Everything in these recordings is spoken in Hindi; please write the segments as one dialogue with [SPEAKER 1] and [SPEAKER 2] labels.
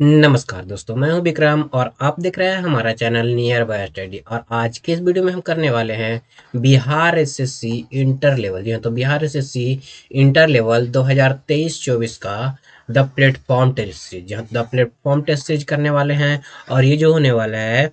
[SPEAKER 1] नमस्कार दोस्तों, मैं हूं विक्रम और आप देख रहे हैं हमारा चैनल नियर बाय स्टडी। और आज के इस वीडियो में हम करने वाले हैं बिहार एसएससी इंटर लेवल। जी हाँ, तो बिहार एसएससी इंटर लेवल 2023-24 का द प्लेटफॉर्म टेस्ट सीरीज। जहाँ द प्लेटफॉर्म टेस्ट सीरीज करने वाले हैं और ये जो होने वाला है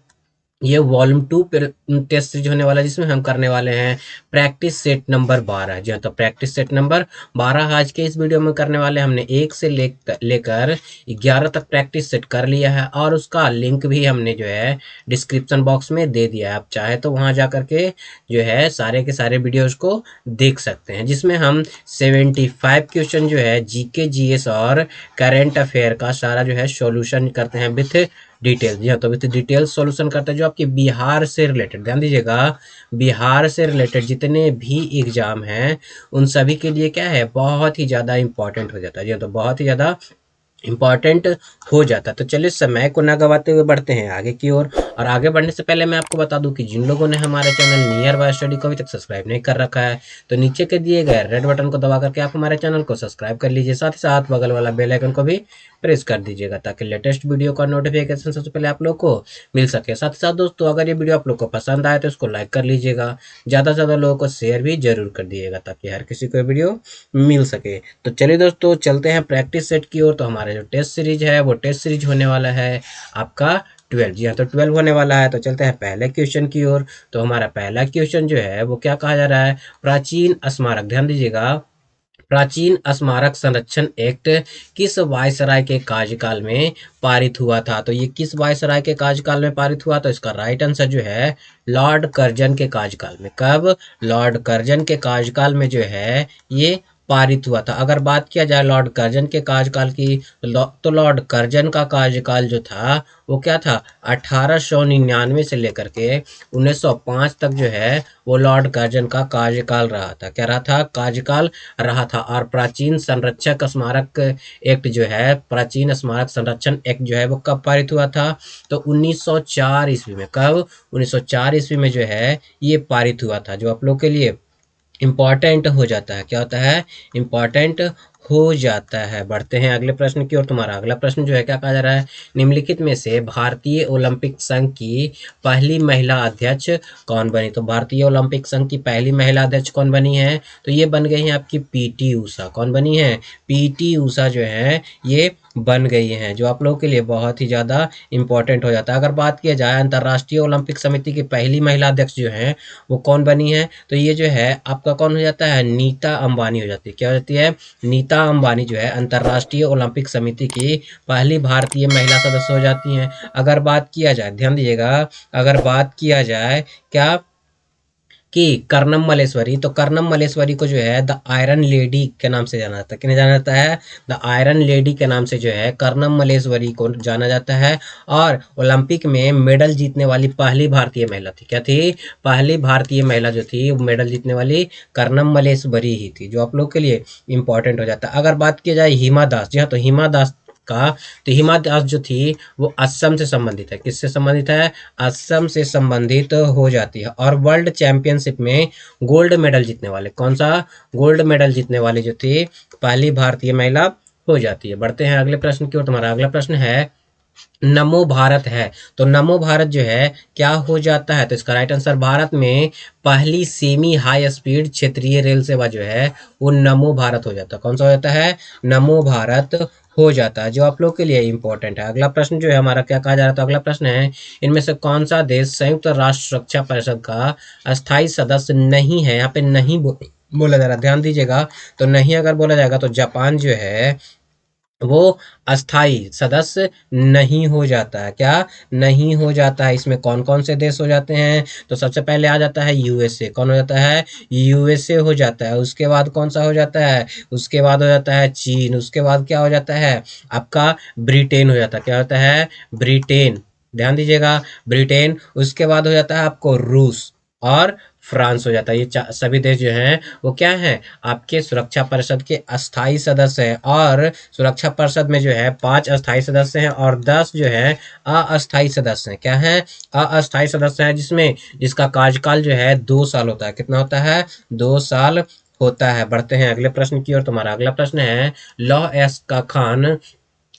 [SPEAKER 1] ये वॉल्यूम 2 टेस्ट सीरीज होने वाला है, जिसमें हम करने वाले हैं प्रैक्टिस सेट नंबर 12। जी हाँ, तो प्रैक्टिस सेट नंबर 12 आज के इस वीडियो में करने वाले हैं। हमने 1 से लेकर 11 तक प्रैक्टिस सेट कर लिया है और उसका लिंक भी हमने जो है डिस्क्रिप्शन बॉक्स में दे दिया है। आप चाहे तो वहां जा करके जो है सारे के सारे वीडियोज को देख सकते हैं, जिसमें हम 75 क्वेश्चन जो है जीके जीएस और करंट अफेयर का सारा जो है सॉल्यूशन करते हैं विथ डिटेल। जी हाँ, तो विथ डिटेल सॉल्यूशन करते हैं जो आपके बिहार से रिलेटेड। ध्यान दीजिएगा, बिहार से रिलेटेड जितने भी एग्जाम हैं उन सभी के लिए क्या है, बहुत ही ज़्यादा इंपॉर्टेंट हो जाता है। जी हाँ, तो बहुत ही ज़्यादा इम्पॉर्टेंट हो जाता है। तो चलिए समय को ना गवाते हुए बढ़ते हैं आगे की ओर। और आगे बढ़ने से पहले मैं आपको बता दूं कि जिन लोगों ने हमारे चैनल नियर बाय स्टडी को अभी तक सब्सक्राइब नहीं कर रखा है तो नीचे के दिए गए रेड बटन को दबा करके आप हमारे चैनल को सब्सक्राइब कर लीजिए। साथ ही साथ बगल वाला बेल आइकन को भी प्रेस कर दीजिएगा ताकि लेटेस्ट वीडियो का नोटिफिकेशन सबसे पहले आप लोग को मिल सके। साथ ही साथ दोस्तों, अगर ये वीडियो आप लोग को पसंद आए तो इसको लाइक कर लीजिएगा, ज़्यादा से ज़्यादा लोगों को शेयर भी जरूर कर दिएगा ताकि हर किसी को वीडियो मिल सके। तो चलिए दोस्तों, चलते हैं प्रैक्टिस सेट की ओर। तो हमारा जो टेस्ट सीरीज है वो टेस्ट सीरीज होने वाला है आपका 12। जी हाँ, तो 12 होने वाला है। तो चलते हैं पहले क्वेश्चन की ओर। तो हमारा पहला क्वेश्चन जो है वो क्या कहा जा रहा है, प्राचीन स्मारक। ध्यान दीजिएगा, प्राचीन स्मारक संरक्षण एक्ट किस वायसराय के कार्यकाल में पारित हुआ था। तो ये किस वायसराय के कार्यकाल में पारित हुआ, तो इसका राइट आंसर जो है लॉर्ड कर्जन के कार्यकाल में। कब? लॉर्ड कर्जन के कार्यकाल में जो है ये पारित हुआ था। अगर बात किया जाए लॉर्ड कर्जन के कार्यकाल की तो लॉर्ड कर्जन का कार्यकाल जो था वो क्या था, 1899 से लेकर के 1905 तक जो है वो लॉर्ड कर्जन का कार्यकाल रहा था। क्या रहा था? कार्यकाल रहा था। और प्राचीन संरक्षक स्मारक एक्ट जो है, प्राचीन स्मारक संरक्षण एक्ट जो है वो कब पारित हुआ था, तो 1904 ईस्वी में। कब? 1904 ईस्वी में जो है ये पारित हुआ था, जो आप लोग के लिए इम्पॉर्टेंट हो जाता है। क्या होता है? इम्पॉर्टेंट हो जाता है। बढ़ते हैं अगले प्रश्न की ओर। तुम्हारा अगला प्रश्न जो है क्या कहा जा रहा है, निम्नलिखित में से भारतीय ओलंपिक संघ की पहली महिला अध्यक्ष कौन बनी। तो भारतीय ओलंपिक संघ की पहली महिला अध्यक्ष कौन बनी है, तो ये बन गई है आपकी पीटी ऊषा। कौन बनी है? पीटी ऊषा जो है ये बन गई हैं, जो आप लोगों के लिए बहुत ही ज़्यादा इंपॉर्टेंट हो जाता है। अगर बात किया जाए अंतर्राष्ट्रीय ओलंपिक समिति की पहली महिला अध्यक्ष जो है वो कौन बनी है, तो ये जो है आपका कौन हो जाता है, नीता अंबानी हो जाती है। क्या हो जाती है? नीता अंबानी जो है अंतर्राष्ट्रीय ओलंपिक समिति की पहली भारतीय महिला सदस्य हो जाती हैं। अगर बात किया जाए, ध्यान दीजिएगा, अगर बात किया जाए क्या कि कर्नम मलेश्वरी, तो कर्नम मलेश्वरी को जो है द आयरन लेडी के नाम से जाना जाता है। किन्हें जाना जाता है? द आयरन लेडी के नाम से जो है कर्नम मलेश्वरी को जाना जाता है। और ओलंपिक में मेडल जीतने वाली पहली भारतीय महिला थी। क्या थी? पहली भारतीय महिला जो थी वो मेडल जीतने वाली कर्नम मलेश्वरी ही थी, जो आप लोग के लिए इंपॉर्टेंट हो जाता है। अगर बात की जाए हिमा दास, जी हाँ, तो हिमा दास का, तो हिमा दास जो थी वो असम से संबंधित है। किससे संबंधित है? असम से संबंधित हो जाती है। और वर्ल्ड चैंपियनशिप में गोल्ड मेडल जीतने वाले, कौन सा? गोल्ड मेडल जीतने वाली जो थी पहली भारतीय महिला हो जाती है। बढ़ते हैं अगले प्रश्न की ओर। तुम्हारा अगला प्रश्न है नमो भारत है। तो नमो भारत जो है क्या हो जाता है, तो इसका राइट आंसर भारत में पहली सेमी हाई स्पीड क्षेत्रीय रेल सेवा जो है वो नमो भारत हो जाता है। कौन सा हो जाता है? नमो भारत हो जाता है, जो आप लोग के लिए इंपॉर्टेंट है। अगला प्रश्न जो है हमारा क्या कहा जा रहा था, अगला प्रश्न है इनमें से कौन सा देश संयुक्त राष्ट्र सुरक्षा परिषद का अस्थायी सदस्य नहीं है। यहाँ पे नहीं बोला जा रहा, ध्यान दीजिएगा। तो नहीं अगर बोला जाएगा तो जापान जो है वो अस्थाई सदस्य नहीं हो जाता है। क्या नहीं हो जाता है? इसमें कौन कौन से देश हो जाते हैं, तो सबसे पहले आ जाता है यूएसए। कौन हो जाता है? यूएसए हो जाता है। उसके बाद कौन सा हो जाता है? उसके बाद हो जाता है चीन। उसके बाद क्या हो जाता है आपका? ब्रिटेन हो जाता है। क्या होता है? ब्रिटेन। ध्यान दीजिएगा, ब्रिटेन। उसके बाद हो जाता है आपको रूस और फ्रांस हो जाता है। ये सभी देश जो हैं वो क्या हैं, आपके सुरक्षा परिषद के अस्थाई सदस्य हैं। और सुरक्षा परिषद में जो है 5 अस्थाई सदस्य हैं और 10 जो है अस्थाई सदस्य हैं। क्या हैं? अस्थाई सदस्य हैं, जिसका कार्यकाल जो है 2 साल होता है। कितना होता है? 2 साल होता है। बढ़ते हैं अगले प्रश्न की ओर। तुम्हारा अगला प्रश्न है लॉ एस का खान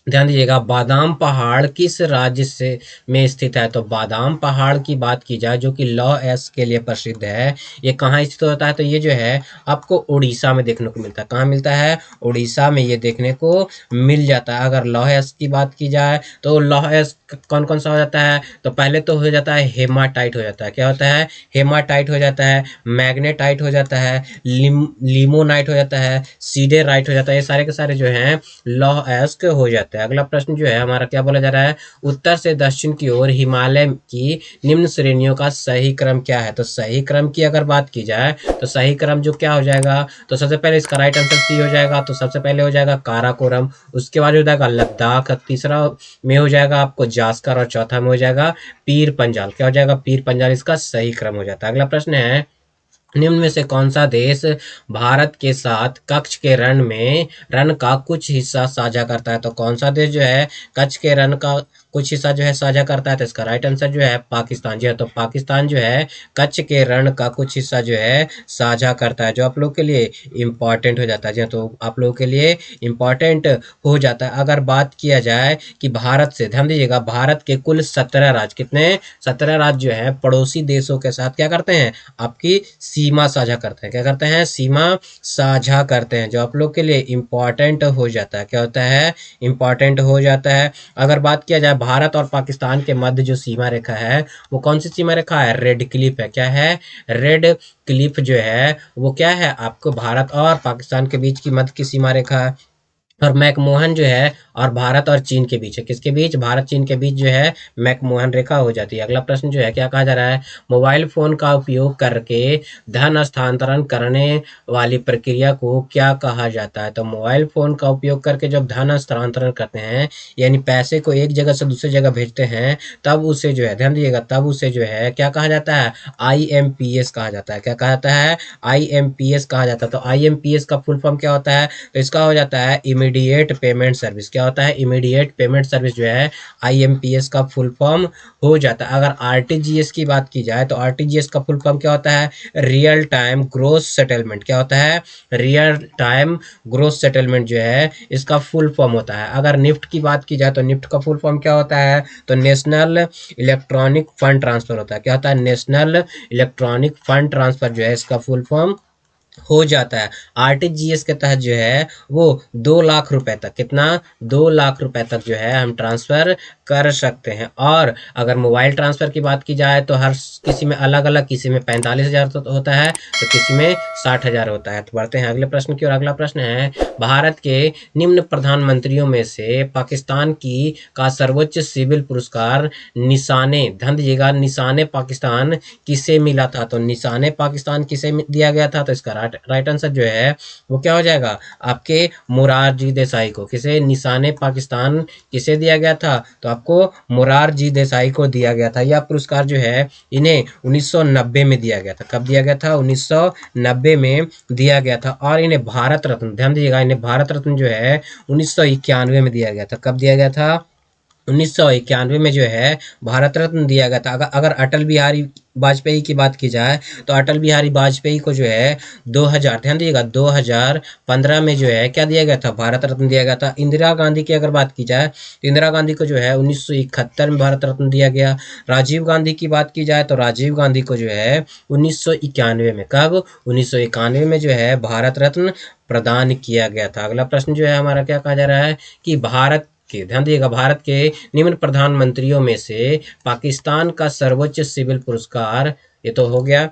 [SPEAKER 1] ध्यान दीजिएगा, बादाम पहाड़ किस राज्य से में स्थित है? तो बादाम पहाड़ की बात की जाए, जो कि लौह अयस्क के लिए प्रसिद्ध है, ये कहाँ स्थित होता है? तो ये जो है आपको उड़ीसा में देखने को मिलता है। कहाँ मिलता है? उड़ीसा में ये देखने को मिल जाता है। अगर लौह अयस्क की बात की जाए तो लौह अयस्क कौन कौन सा हो जाता है? तो पहले तो हो जाता है हेमाटाइट हो जाता है। क्या होता है? हेमाटाइट हो जाता है, मैग्नेटाइट हो जाता है, लिमोनाइट हो जाता है, सीडेराइट हो जाता है। ये सारे के सारे जो हैं लौह अयस्क हो जाता है। अगला प्रश्न जो है हमारा क्या बोला जा रहा है? उत्तर से दक्षिण की ओर हिमालय की निम्न श्रेणियों का सही क्रम क्या है? तो सही क्रम की अगर बात की जाए तो सही क्रम जो क्या हो जाएगा? तो सबसे पहले इसका राइट आंसर सी हो जाएगा। तो सबसे पहले हो जाएगा काराकोरम, उसके बाद हो जाएगा लद्दाख, तीसरा में हो जाएगा आपको जास्कर, और चौथा में हो जाएगा पीर पंजाल। क्या हो जाएगा? पीर पंजाल इसका सही क्रम हो जाता है। अगला प्रश्न है, निम्न में से कौन सा देश भारत के साथ कच्छ के रण का कुछ हिस्सा साझा करता है? तो कौन सा देश जो है कच्छ के रण का कुछ हिस्सा जो है साझा करता है? तो इसका राइट आंसर जो है पाकिस्तान जी है। तो पाकिस्तान जो है कच्छ के रण का कुछ हिस्सा जो है साझा करता है, जो आप लोग के लिए इम्पोर्टेंट हो जाता है। जी हाँ, तो आप लोगों के लिए इम्पोर्टेंट हो जाता है। अगर बात किया जाए कि भारत से, ध्यान दीजिएगा, भारत के कुल 17 राज्य, कितने? 17 राज्य जो है पड़ोसी देशों के साथ क्या करते हैं? आपकी सीमा साझा करते हैं। क्या करते हैं? सीमा साझा करते हैं, जो आप लोग के लिए इम्पॉर्टेंट हो जाता है। क्या होता है? इम्पॉर्टेंट हो जाता है। अगर बात किया जाए भारत और पाकिस्तान के मध्य जो सीमा रेखा है, वो कौन सी सीमा रेखा है? रेड क्लिफ है। क्या है? रेड क्लिफ जो है वो क्या है? आपको भारत और पाकिस्तान के बीच की मध्य की सीमा रेखा है। और मैकमोहन जो है और भारत और चीन के बीच है, किसके बीच? भारत चीन के बीच जो है मैकमोहन रेखा हो जाती है। अगला प्रश्न जो है क्या कहा जा रहा है? मोबाइल फोन का उपयोग करके धन हस्तांतरण करने वाली प्रक्रिया को क्या कहा जाता है? तो मोबाइल फोन का उपयोग करके जब धन हस्तांतरण करते हैं, यानी पैसे को एक जगह से दूसरी जगह भेजते हैं, तब उसे जो है, ध्यान दीजिएगा, तब उसे जो है क्या कहा जाता है? IMPS कहा जाता है। क्या कहा जाता है? IMPS कहा जाता है। तो IMPS का फुल फॉर्म क्या होता है? तो इसका हो जाता है इमीडिएट पेमेंट सर्विस। क्या होता है? इमीडिएट पेमेंट सर्विस जो है IMPS का फुल फॉर्म हो जाता है। अगर RTGS की बात की जाए तो RTGS का फुल फॉर्म क्या होता है? Real time gross settlement. क्या होता है? रियल टाइम ग्रोस सेटलमेंट जो है इसका फुल फॉर्म होता है। अगर निफ्ट की बात की जाए तो निफ्ट का फुल फॉर्म क्या होता है? तो नेशनल इलेक्ट्रॉनिक फंड ट्रांसफर होता है। क्या होता है? नेशनल इलेक्ट्रॉनिक फंड ट्रांसफर जो है इसका फुल फॉर्म हो जाता है। आरटीजीएस के तहत जो है वो 2 लाख रुपए तक, कितना? 2 लाख रुपए तक जो है हम ट्रांसफर कर सकते हैं। और अगर मोबाइल ट्रांसफर की बात की जाए तो हर किसी में अलग अलग, किसी में 45,000 तो होता है, तो किसी में 60,000 होता है। तो बढ़ते हैं अगले प्रश्न की ओर। अगला प्रश्न है, भारत के निम्न प्रधानमंत्रियों में से पाकिस्तान की का सर्वोच्च सिविल पुरस्कार निशाने, ध्यान दीजिएगा, निशाने पाकिस्तान किसे मिला था? तो निशाने पाकिस्तान किसे दिया गया था? तो इसका राइट आंसर जो है वो क्या हो जाएगा? आपके मोरारजी देसाई को। किसे? निशाने पाकिस्तान किसे दिया गया था? तो आपको मोरारजी देसाई को दिया गया था। यह पुरस्कार जो है इन्हें 1990 में दिया गया था। कब दिया गया था? 1990 में दिया गया था। और इन्हें भारत रत्न, ध्यान दीजिएगा, इन्हें भारत रत्न जो है 1991 में दिया गया था। कब दिया गया था? 1991 में जो है भारत रत्न दिया गया था। अगर अटल बिहारी वाजपेयी की बात की जाए तो अटल बिहारी वाजपेयी को जो है 2000, ध्यान दीजिएगा, 2015 में जो है क्या दिया गया था? भारत रत्न दिया गया था। इंदिरा गांधी की अगर बात की जाए तो इंदिरा गांधी को जो है 1971 में भारत रत्न दिया गया। राजीव गांधी की बात की जाए तो राजीव गांधी को जो है 1991 में, कब? 1991 में जो है भारत रत्न प्रदान किया गया था। अगला प्रश्न जो है हमारा क्या कहा जा रहा है कि भारत के, ध्यान दिएगा, भारत के निम्न प्रधानमंत्रियों में से पाकिस्तान का सर्वोच्च सिविल पुरस्कार, ये तो हो गया,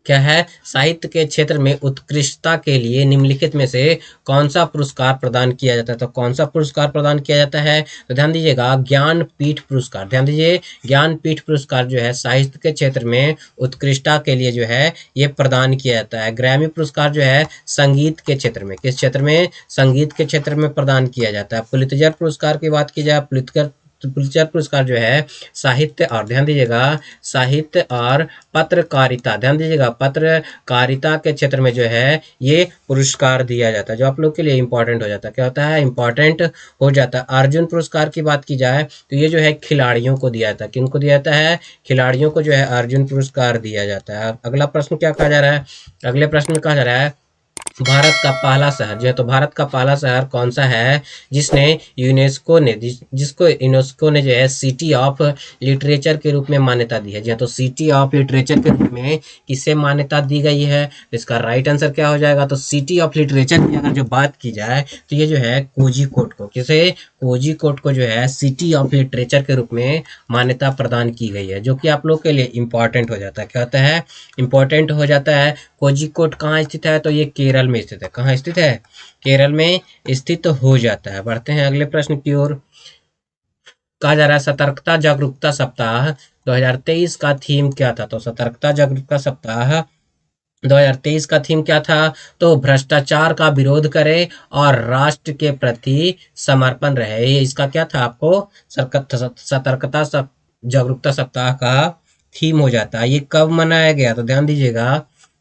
[SPEAKER 1] क्या है? साहित्य के क्षेत्र में उत्कृष्टता के लिए निम्नलिखित में से कौन सा पुरस्कार प्रदान किया जाता है? तो कौन सा पुरस्कार प्रदान किया जाता है? तो ध्यान दीजिएगा, ज्ञानपीठ पुरस्कार। ध्यान दीजिए, ज्ञानपीठ पुरस्कार जो है साहित्य के क्षेत्र में उत्कृष्टता के लिए जो है ये प्रदान किया जाता है। ग्रैमी पुरस्कार जो है संगीत के क्षेत्र में, किस क्षेत्र में? संगीत के क्षेत्र में प्रदान किया जाता है। पुलित्जर पुरस्कार की बात की जाए, पुलित्जर पुरस्कार जो है साहित्य और, ध्यान दीजिएगा, साहित्य और पत्रकारिता, ध्यान दीजिएगा, पत्रकारिता के क्षेत्र में जो है ये पुरस्कार दिया जाता है, जो आप लोग के लिए इंपॉर्टेंट हो जाता है। क्या होता है? इंपॉर्टेंट हो जाता है। अर्जुन पुरस्कार की बात की जाए तो ये जो है खिलाड़ियों को दिया जाता है। किनको दिया जाता है? खिलाड़ियों को जो है अर्जुन पुरस्कार दिया जाता है। अगला प्रश्न क्या कहा जा रहा है? अगले प्रश्न में कहा जा रहा है भारत का पहला शहर जो है, तो भारत का पहला शहर कौन सा है जिसने जिसको यूनेस्को ने जो है सिटी ऑफ लिटरेचर के रूप में मान्यता दी है। जी हाँ, तो सिटी ऑफ लिटरेचर के रूप में किसे मान्यता दी गई है, तो इसका राइट आंसर क्या हो जाएगा। तो सिटी ऑफ लिटरेचर की अगर जो बात की जाए तो ये जो है कोझिकोड को, किसे, कोझिकोड को जो है सिटी ऑफ लिटरेचर के रूप में मान्यता प्रदान की गई है, जो कि आप लोग के लिए इंपॉर्टेंट हो जाता है। क्या होता है, इंपॉर्टेंट हो जाता है। कोझिकोड कहाँ स्थित है, तो ये केरल में स्थित है। कहाँ स्थित है, केरल में स्थित हो जाता है। बढ़ते हैं अगले प्रश्न की ओर। कहा जा रहा है सतर्कता जागरूकता सप्ताह 2023 का थीम क्या था, तो सतर्कता जागरूकता सप्ताह 2023 का थीम क्या था, तो भ्रष्टाचार का विरोध करे और राष्ट्र के प्रति समर्पण रहे। ये इसका क्या था, आपको सतर्कता जागरूकता सप्ताह का थीम हो जाता है। ये कब मनाया गया, तो ध्यान दीजिएगा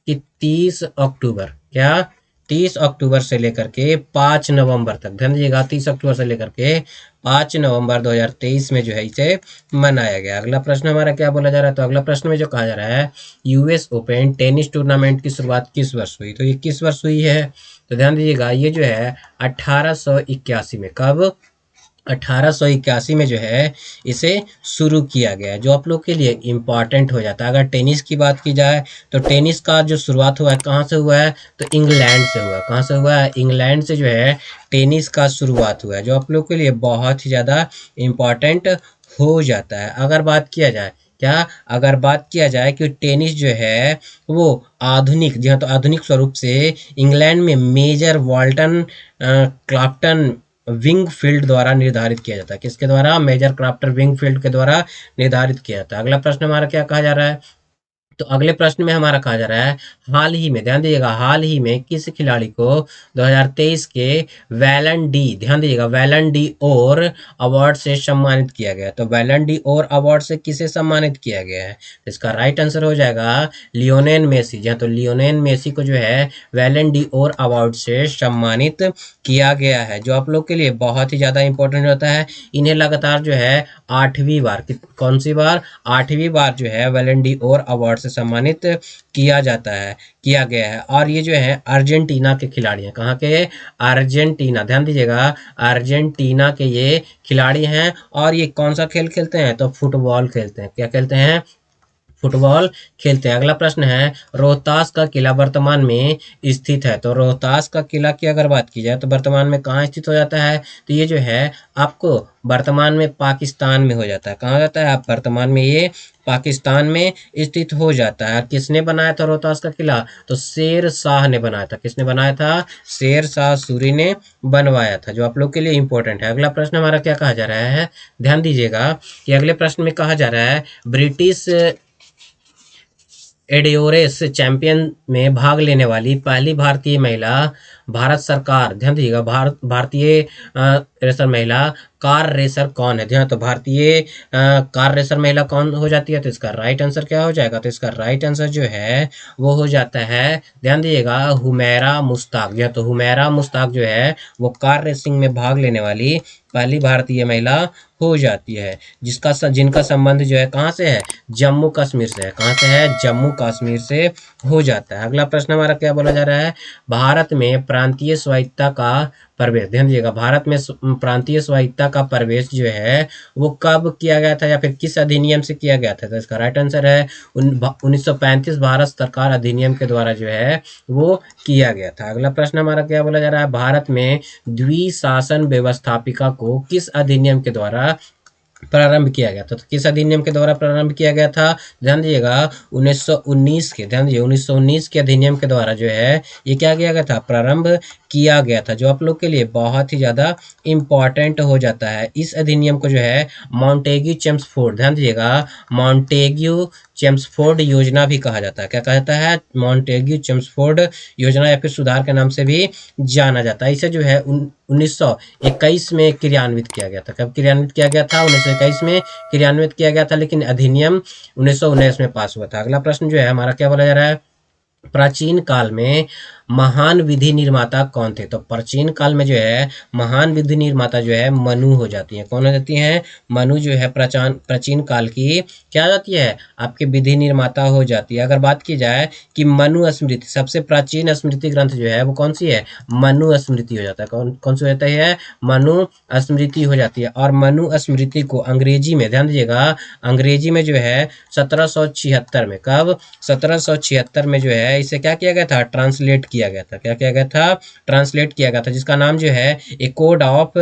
[SPEAKER 1] कि 30 अक्टूबर, क्या, 30 अक्टूबर से लेकर के 5 नवंबर तक, ध्यान दीजिएगा 30 अक्टूबर से लेकर के 5 नवंबर 2023 में जो है इसे मनाया गया। अगला प्रश्न हमारा क्या बोला जा रहा है, तो अगला प्रश्न में जो कहा जा रहा है यूएस ओपन टेनिस टूर्नामेंट की शुरुआत किस वर्ष हुई, तो ये किस वर्ष हुई है, तो ध्यान दीजिएगा ये जो है 1881 में। कब, 1881 में जो है इसे शुरू किया गया है, जो आप लोग के लिए इम्पॉर्टेंट हो जाता है। अगर टेनिस की बात की जाए तो टेनिस का जो शुरुआत हुआ है कहाँ से हुआ है, तो इंग्लैंड से हुआ है। कहाँ से हुआ है, इंग्लैंड से जो है टेनिस का शुरुआत हुआ है, जो आप लोग के लिए बहुत ही ज़्यादा इम्पॉर्टेंट हो जाता है। अगर बात किया जाए, क्या, अगर बात किया जाए कि टेनिस जो है वो आधुनिक, जी हाँ, तो आधुनिक स्वरूप से इंग्लैंड में मेजर वाल्टन क्लाफ्टन विंगफील्ड द्वारा निर्धारित किया जाता है। किसके द्वारा, मेजर क्राफ्टर विंगफील्ड के द्वारा निर्धारित किया जाता है। अगला प्रश्न हमारा क्या कहा जा रहा है, तो अगले प्रश्न में हमारा कहा जा रहा है हाल ही में, ध्यान दीजिएगा, हाल ही में किस खिलाड़ी को 2023 के वैलन डी, ध्यान दीजिएगा वैलन डी और अवार्ड से सम्मानित किया गया। तो वैलन डी और अवार्ड से किसे सम्मानित किया गया है, तो इसका राइट आंसर हो जाएगा लियोनेल मेसी। जहाँ तो लियोनेल मेसी को जो है वैलन डी और अवार्ड से सम्मानित किया गया है, जो आप लोग के लिए बहुत ही ज़्यादा इंपॉर्टेंट होता है। इन्हें लगातार जो है 8वीं बार, कौन सी बार, 8वीं बार जो है वैलन डी और अवार्ड से सम्मानित किया जाता है, किया गया है। और ये जो है अर्जेंटीना के खिलाड़ी हैं। कहाँ के, अर्जेंटीना, ध्यान दीजिएगा अर्जेंटीना के ये खिलाड़ी हैं। और ये कौन सा खेल खेलते हैं, तो फुटबॉल खेलते हैं। क्या खेलते हैं, फुटबॉल खेलते हैं। अगला प्रश्न है रोहतास का किला वर्तमान में स्थित है, तो रोहतास का किला की अगर बात की जाए तो वर्तमान में कहाँ स्थित हो जाता है, तो ये जो है आपको वर्तमान में पाकिस्तान में हो जाता है। कहाँ जाता है, आप वर्तमान में ये पाकिस्तान में स्थित हो जाता है। किसने बनाया था रोहतास का किला, तो शेर शाह ने बनाया था। किसने बनाया था, शेर शाह सूरी ने बनवाया था, जो आप लोग के लिए इंपॉर्टेंट है। अगला प्रश्न हमारा क्या कहा जा रहा है, ध्यान दीजिएगा कि अगले प्रश्न में कहा जा रहा है ब्रिटिश एडियोरेस चैंपियन में भाग लेने वाली पहली भारतीय महिला, भारत सरकार, ध्यान दीजिएगा भारतीय रेसर महिला कार रेसर कौन है। ध्यान, तो भारतीय कार रेसर महिला कौन हो जाती है, तो इसका राइट आंसर क्या हो जाएगा, तो इसका राइट आंसर जो है वो हो जाता है, ध्यान दीजिएगा हुमैरा मुश्ताक। जी तो हुमैरा मुश्ताक जो है वो कार रेसिंग में भाग लेने वाली पहली भारतीय महिला हो जाती है, जिनका संबंध जो है कहाँ से है, जम्मू कश्मीर से है। कहाँ से है, जम्मू कश्मीर से हो जाता है। अगला प्रश्न हमारा क्या बोला जा रहा है, भारत में प्रांतीय स्वायत्तता का प्रवेश, ध्यान दीजिएगा भारत में प्रांतीय स्वायत्तता का प्रवेश जो है वो कब किया गया था या फिर किस अधिनियम से किया गया था, तो इसका राइट आंसर है 1935 भारत सरकार अधिनियम के द्वारा जो है वो किया गया था। अगला प्रश्न हमारा क्या बोला जा रहा है, भारत में द्विशासन व्यवस्थापिका को किस अधिनियम के द्वारा प्रारंभ किया गया था, तो किस अधिनियम के द्वारा प्रारंभ किया गया था, ध्यान दीजिएगा 1919 के, ध्यान दीजिए 1919 के अधिनियम के द्वारा जो है ये क्या किया गया था, प्रारंभ किया गया था, जो आप लोग के लिए बहुत ही ज़्यादा इम्पॉर्टेंट हो जाता है। इस अधिनियम को जो है मॉन्टेग्यू चेम्सफोर्ड, ध्यान दीजिएगा मॉन्टेग्यू चेम्सफोर्ड योजना भी कहा जाता है। क्या कहा जाता है, मॉन्टेग्यू चेम्सफोर्ड योजना या फिर सुधार के नाम से भी जाना जाता है। इसे जो है 1921 में क्रियान्वित किया गया था। कब क्रियान्वित किया गया था, 1921 में क्रियान्वित किया गया था, लेकिन अधिनियम 1919 में पास हुआ था। अगला प्रश्न जो है हमारा क्या बोला जा रहा है, प्राचीन काल में महान विधि निर्माता कौन थे? तो प्राचीन काल में जो है महान विधि निर्माता जो है मनु हो जाती है। कौन हो जाती है? मनु जो है प्राचीन काल की क्या हो जाती है? आपके विधि निर्माता हो जाती है। अगर बात की जाए कि मनु स्मृति, सबसे प्राचीन स्मृति ग्रंथ जो है वो कौन सी है? मनु स्मृति हो जाता है। कौन कौन सी हो जाता है? मनु स्मृति हो जाती है। और मनु स्मृति को अंग्रेजी में, ध्यान दीजिएगा, अंग्रेजी में जो है 1776 में, कब? 1776 में जो है इसे क्या किया गया था? ट्रांसलेट किया गया था। क्या किया गया था? ट्रांसलेट किया गया था, जिसका नाम जो है ए कोड ऑफ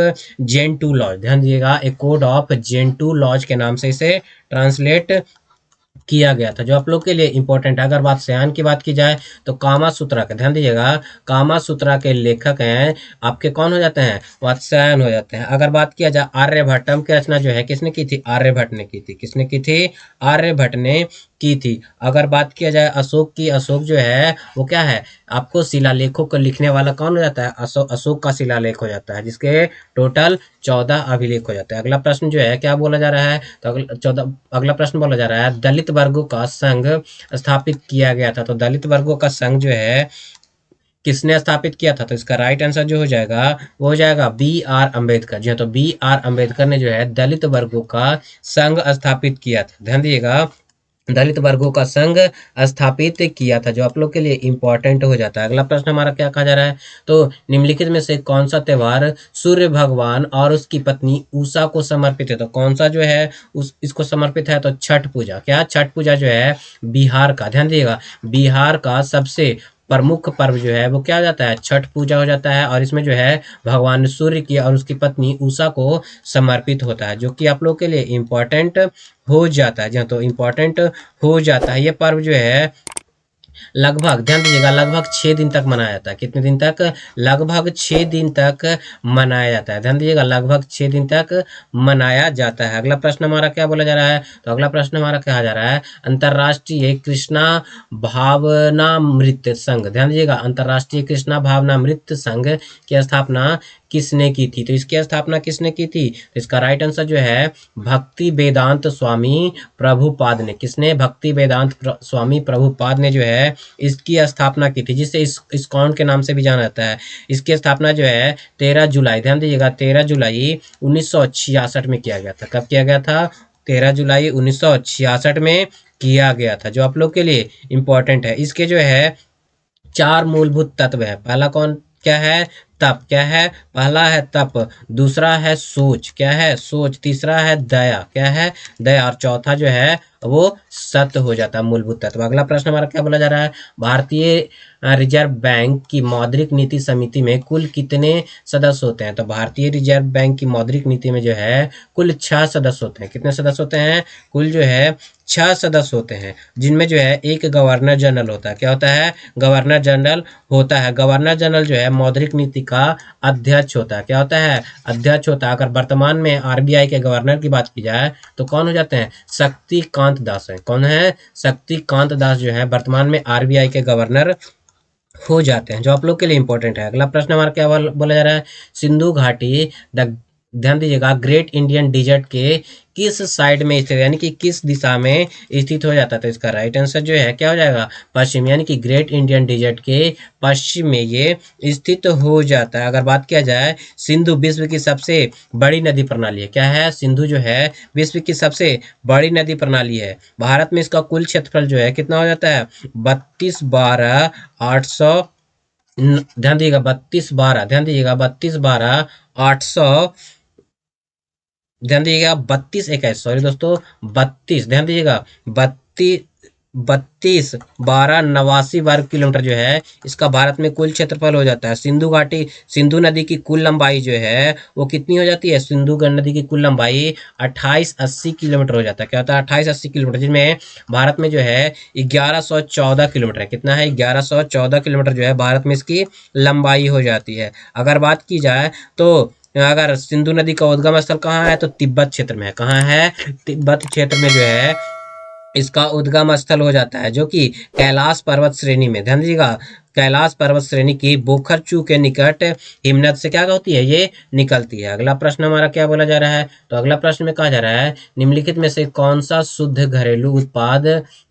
[SPEAKER 1] जेंटू लॉज, ध्यान दीजिएगा, ए कोड ऑफ जेंटू लॉज के नाम से इसे ट्रांसलेट किया गया था, जो आप लोग के लिए इंपॉर्टेंट है। अगर बात सयान की बात की जाए तो कामा सूत्रा का, ध्यान दीजिएगा, कामा सूत्रा के लेखक हैं आपके कौन हो जाते हैं? वात्स्यायन हो जाते हैं। अगर बात किया जाए आर्यभट्टम की रचना जो है किसने की थी? आर्यभट्ट ने की थी। किसने की थी? आर्यभट्ट ने की थी। अगर बात किया जाए अशोक की, अशोक जो है वो क्या है? आपको शिलालेखों को लिखने वाला कौन हो जाता है? अशोक का शिलालेख हो जाता है, जिसके टोटल 14 अभिलेख हो जाते हैं। अगला प्रश्न जो है क्या बोला जा रहा है? तो अगला प्रश्न बोला जा रहा है दलित वर्गों का संघ स्थापित किया गया था। तो दलित वर्गों का संघ जो है किसने स्थापित किया था? तो इसका राइट आंसर जो हो जाएगा वो हो जाएगा बी आर अम्बेडकर। जी हाँ, तो बी आर अम्बेडकर ने जो है दलित वर्गों का संघ स्थापित किया था। ध्यान दीजिएगा, दलित वर्गों का संघ स्थापित किया था, जो आप लोग के लिए इंपॉर्टेंट हो जाता है। अगला प्रश्न हमारा क्या कहा जा रहा है? तो निम्नलिखित में से कौन सा त्योहार सूर्य भगवान और उसकी पत्नी उषा को समर्पित है? तो कौन सा जो है उस इसको समर्पित है? तो छठ पूजा। क्या? छठ पूजा जो है बिहार का, ध्यान दीजिएगा, बिहार का सबसे प्रमुख पर्व जो है वो क्या हो जाता है? छठ पूजा हो जाता है। और इसमें जो है भगवान सूर्य की और उसकी पत्नी उषा को समर्पित होता है, जो कि आप लोग के लिए इंपॉर्टेंट हो जाता है। जी हाँ, तो इम्पोर्टेंट हो जाता है। ये पर्व जो है लगभग, ध्यान दीजिएगा, लगभग 6 दिन तक मनाया जाता है। कितने दिन तक? लगभग 6 दिन तक मनाया जाता है। ध्यान दीजिएगा, लगभग 6 दिन तक मनाया जाता है। अगला प्रश्न हमारा क्या बोला जा रहा है? तो अगला प्रश्न हमारा कहा जा रहा है अंतरराष्ट्रीय कृष्णा भावनामृत संघ, ध्यान दीजिएगा, अंतरराष्ट्रीय कृष्णा भावनामृत संघ की स्थापना किसने की थी? तो इसकी स्थापना किसने की थी? तो इसका राइट आंसर जो है भक्ति वेदांत स्वामी प्रभुपाद ने। किसने? भक्ति वेदांत स्वामी प्रभुपाद ने जो है इसकी स्थापना की थी, जिसे इस्कॉन के नाम से भी जाना जाता है। इसकी स्थापना जो है 13 जुलाई, ध्यान दीजिएगा, 13 जुलाई 1966 में किया गया था। कब किया गया था? 13 जुलाई 1966 में किया गया था, जो आप लोग के लिए इंपॉर्टेंट है। इसके जो है 4 मूलभूत तत्व है। पहला कौन क्या है? तप। क्या है? पहला है तप, दूसरा है सोच। क्या है? सोच। तीसरा है दया। क्या है? दया। और चौथा जो है वो सत्य हो जाता है, मूलभूत तत्व। अगला प्रश्न हमारा क्या बोला जा रहा है? भारतीय रिजर्व बैंक की मौद्रिक नीति समिति में कुल कितने सदस्य होते हैं? तो भारतीय रिजर्व बैंक की मौद्रिक नीति में जो है कुल 6 सदस्य होते हैं। कितने सदस्य होते हैं? कुल जो है 6 सदस्य होते हैं, जिनमें जो है एक गवर्नर जनरल होता है। क्या होता है? गवर्नर जनरल होता है। गवर्नर जनरल जो है मौद्रिक नीति का अध्यक्ष होता है। क्या होता है? अध्यक्ष होता है। अगर वर्तमान में आरबीआई के गवर्नर की बात की जाए तो कौन हो जाते हैं? शक्तिकांत दास है। कौन है? शक्तिकांत दास जो है वर्तमान में आरबीआई के गवर्नर हो जाते हैं, जो आप लोग के लिए इंपॉर्टेंट है। अगला प्रश्न हमारा क्या बोला जा रहा है? सिंधु घाटी, ध्यान दीजिएगा, ग्रेट इंडियन डिजर्ट के किस साइड में स्थित, यानी कि किस दिशा में स्थित हो जाता है? तो इसका राइट आंसर जो है क्या हो जाएगा? पश्चिम, यानी कि ग्रेट इंडियन डिजर्ट के पश्चिम में ये स्थित हो जाता है। अगर बात किया जाए सिंधु विश्व की सबसे बड़ी नदी प्रणाली है। क्या है? सिंधु जो है विश्व की सबसे बड़ी नदी प्रणाली है। भारत में इसका कुल क्षेत्रफल जो है कितना हो जाता है? 32,12,800, ध्यान दीजिएगा, 32,12, ध्यान दीजिएगा, 32,12,800, ध्यान दीजिएगा, 32,21, सॉरी दोस्तों, 32, ध्यान दीजिएगा, 32,12,89 वर्ग किलोमीटर जो है इसका भारत में कुल क्षेत्रफल हो जाता है। सिंधु घाटी, सिंधु नदी की कुल लंबाई जो है वो कितनी हो जाती है? सिंधु नदी की कुल लंबाई 2880 किलोमीटर हो जाता है। क्या होता है? 2880 किलोमीटर, जिसमें भारत में जो है 1114 किलोमीटर है। कितना है? 1114 किलोमीटर जो है भारत में इसकी लंबाई हो जाती है। अगर बात की जाए तो अगर सिंधु नदी का उद्गम स्थल कहाँ है? तो तिब्बत क्षेत्र में है। कहाँ है? तिब्बत क्षेत्र में जो है इसका उद्गम स्थल हो जाता है, जो कि कैलाश पर्वत श्रेणी में, ध्यान दीजिएगा, कैलाश पर्वत श्रेणी की बोखरचू के निकट हिमनद से क्या होती है? ये निकलती है। अगला प्रश्न हमारा क्या बोला जा रहा है? तो अगला प्रश्न में कहा जा रहा है निम्नलिखित में से कौन सा शुद्ध घरेलू उत्पाद